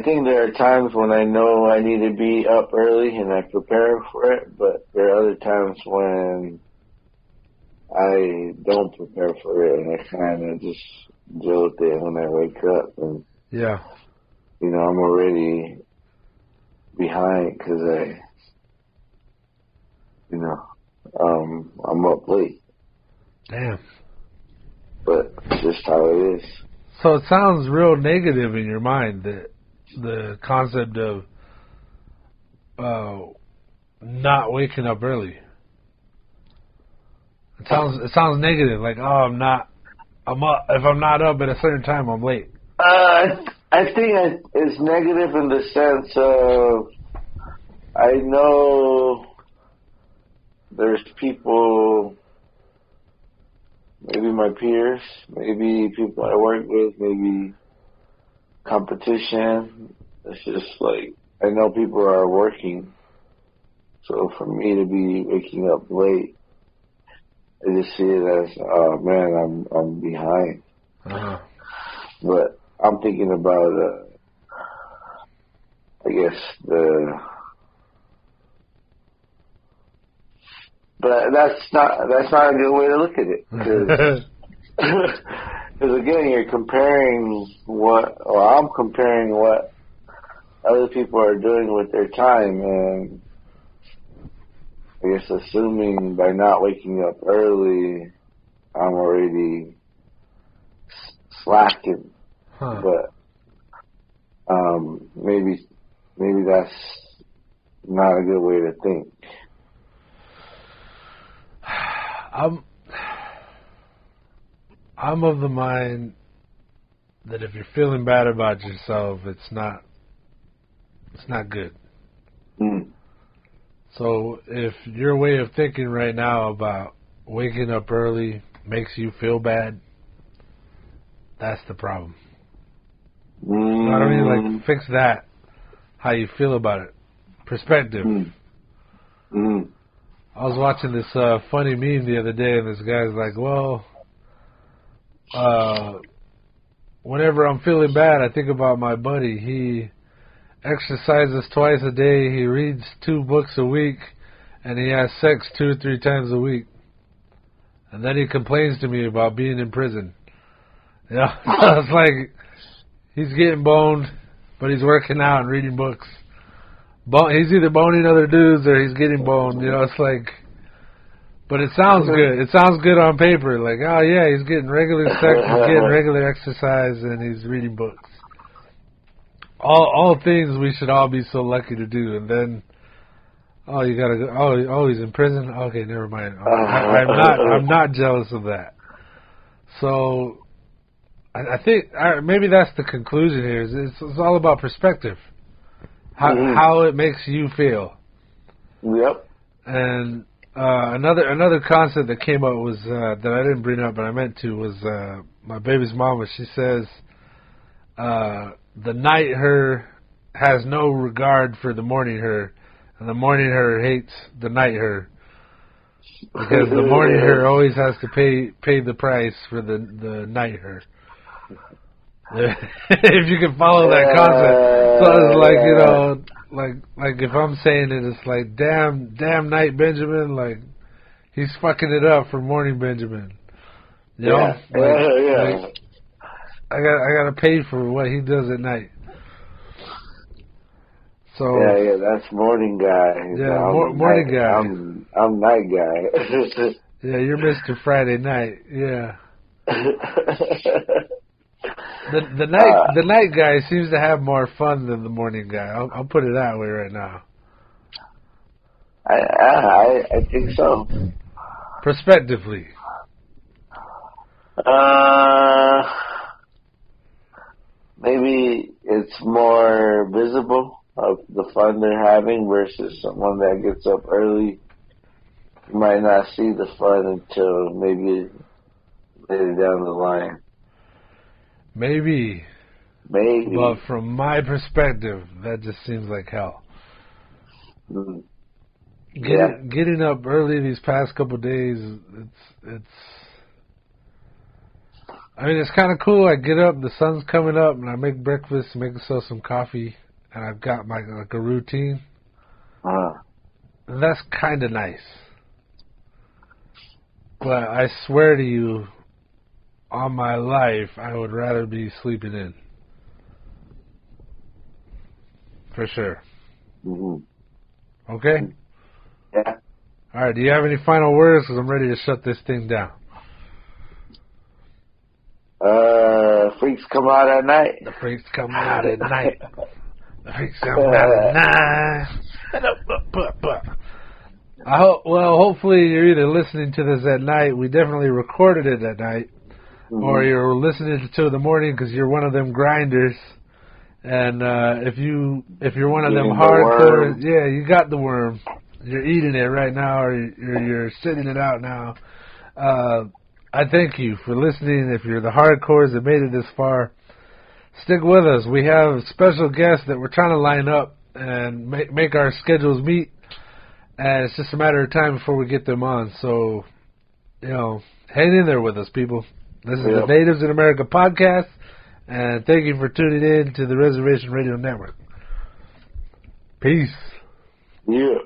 think there are times when I know I need to be up early and I prepare for it, but there are other times when I don't prepare for it, and I kind of just deal with it when I wake up. And, Yeah. you know, I'm already behind because I'm up late. Damn. But it's just how it is. So it sounds real negative in your mind, that the concept of not waking up early. It sounds negative, like, oh, I'm up. If I'm not up at a certain time, I'm late. I think it's negative in the sense of I know there's people, maybe my peers, maybe people I work with, maybe competition. It's just like, I know people are working. So for me to be waking up late, I just see it as, oh man, I'm behind. Uh-huh. But I'm thinking about, I guess but that's not a good way to look at it, because again, you're comparing I'm comparing what other people are doing with their time, and I guess assuming by not waking up early, I'm already slacking. Huh. But maybe that's not a good way to think. I'm of the mind that if you're feeling bad about yourself, it's not good. Mm. So if your way of thinking right now about waking up early makes you feel bad, that's the problem. I don't need to fix that. How you feel about it, perspective. I was watching this funny meme the other day, and this guy's like, well, whenever I'm feeling bad, I think about my buddy. He exercises twice a day, he reads 2 books a week, and he has sex 2 or 3 times a week. And then he complains to me about being in prison. Yeah, it's like he's getting boned, but he's working out and reading books. He's either boning other dudes or he's getting boned. You know, it's like, but it sounds good. It sounds good on paper. Like, oh yeah, he's getting regular sex, he's getting regular exercise, and he's reading books. All things we should all be so lucky to do. And then, oh, you gotta go. Oh, he's in prison. Okay, never mind. I'm not jealous of that. So, I think maybe that's the conclusion here. It's all about perspective. How it makes you feel. Yep. And another concept that came up was that I didn't bring up, but I meant to, was my baby's mama. She says the night her has no regard for the morning her, and the morning her hates the night her, because the morning her always has to pay the price for the night her. If you can follow that concept. So it's like, you know, like if I'm saying it, it's like, damn night Benjamin, like he's fucking it up for morning Benjamin. You know? Like, I gotta pay for what he does at night. So yeah, that's morning guy. Yeah, morning guy. I'm night guy. Yeah, you're Mr. Friday night. Yeah. The night guy seems to have more fun than the morning guy. I'll put it that way right now. I think so. Prospectively. Maybe it's more visible of the fun they're having versus someone that gets up early. You might not see the fun until maybe later down the line. Maybe. But from my perspective, that just seems like hell. Getting up early these past couple of days, I mean, it's kind of cool. I get up, the sun's coming up, and I make breakfast, make myself some coffee, and I've got my a routine. And that's kind of nice. But I swear to you, on my life, I would rather be sleeping in. For sure. Mm-hmm. Okay? Yeah. All right, do you have any final words? Because I'm ready to shut this thing down. Freaks come out at night. The freaks come out at night. The freaks come out at night. Hopefully you're either listening to this at night. We definitely recorded it at night. Mm-hmm. Or you're listening to it in the morning because you're one of them grinders. And if you're one of them hardcore, yeah, you got the worm. You're eating it right now, or you're sitting it out now. I thank you for listening. If you're the hardcores that made it this far, stick with us. We have special guests that we're trying to line up and make our schedules meet. And it's just a matter of time before we get them on. So, hang in there with us, people. This is the Natives in America podcast. And thank you for tuning in to the Reservation Radio Network. Peace. Yeah.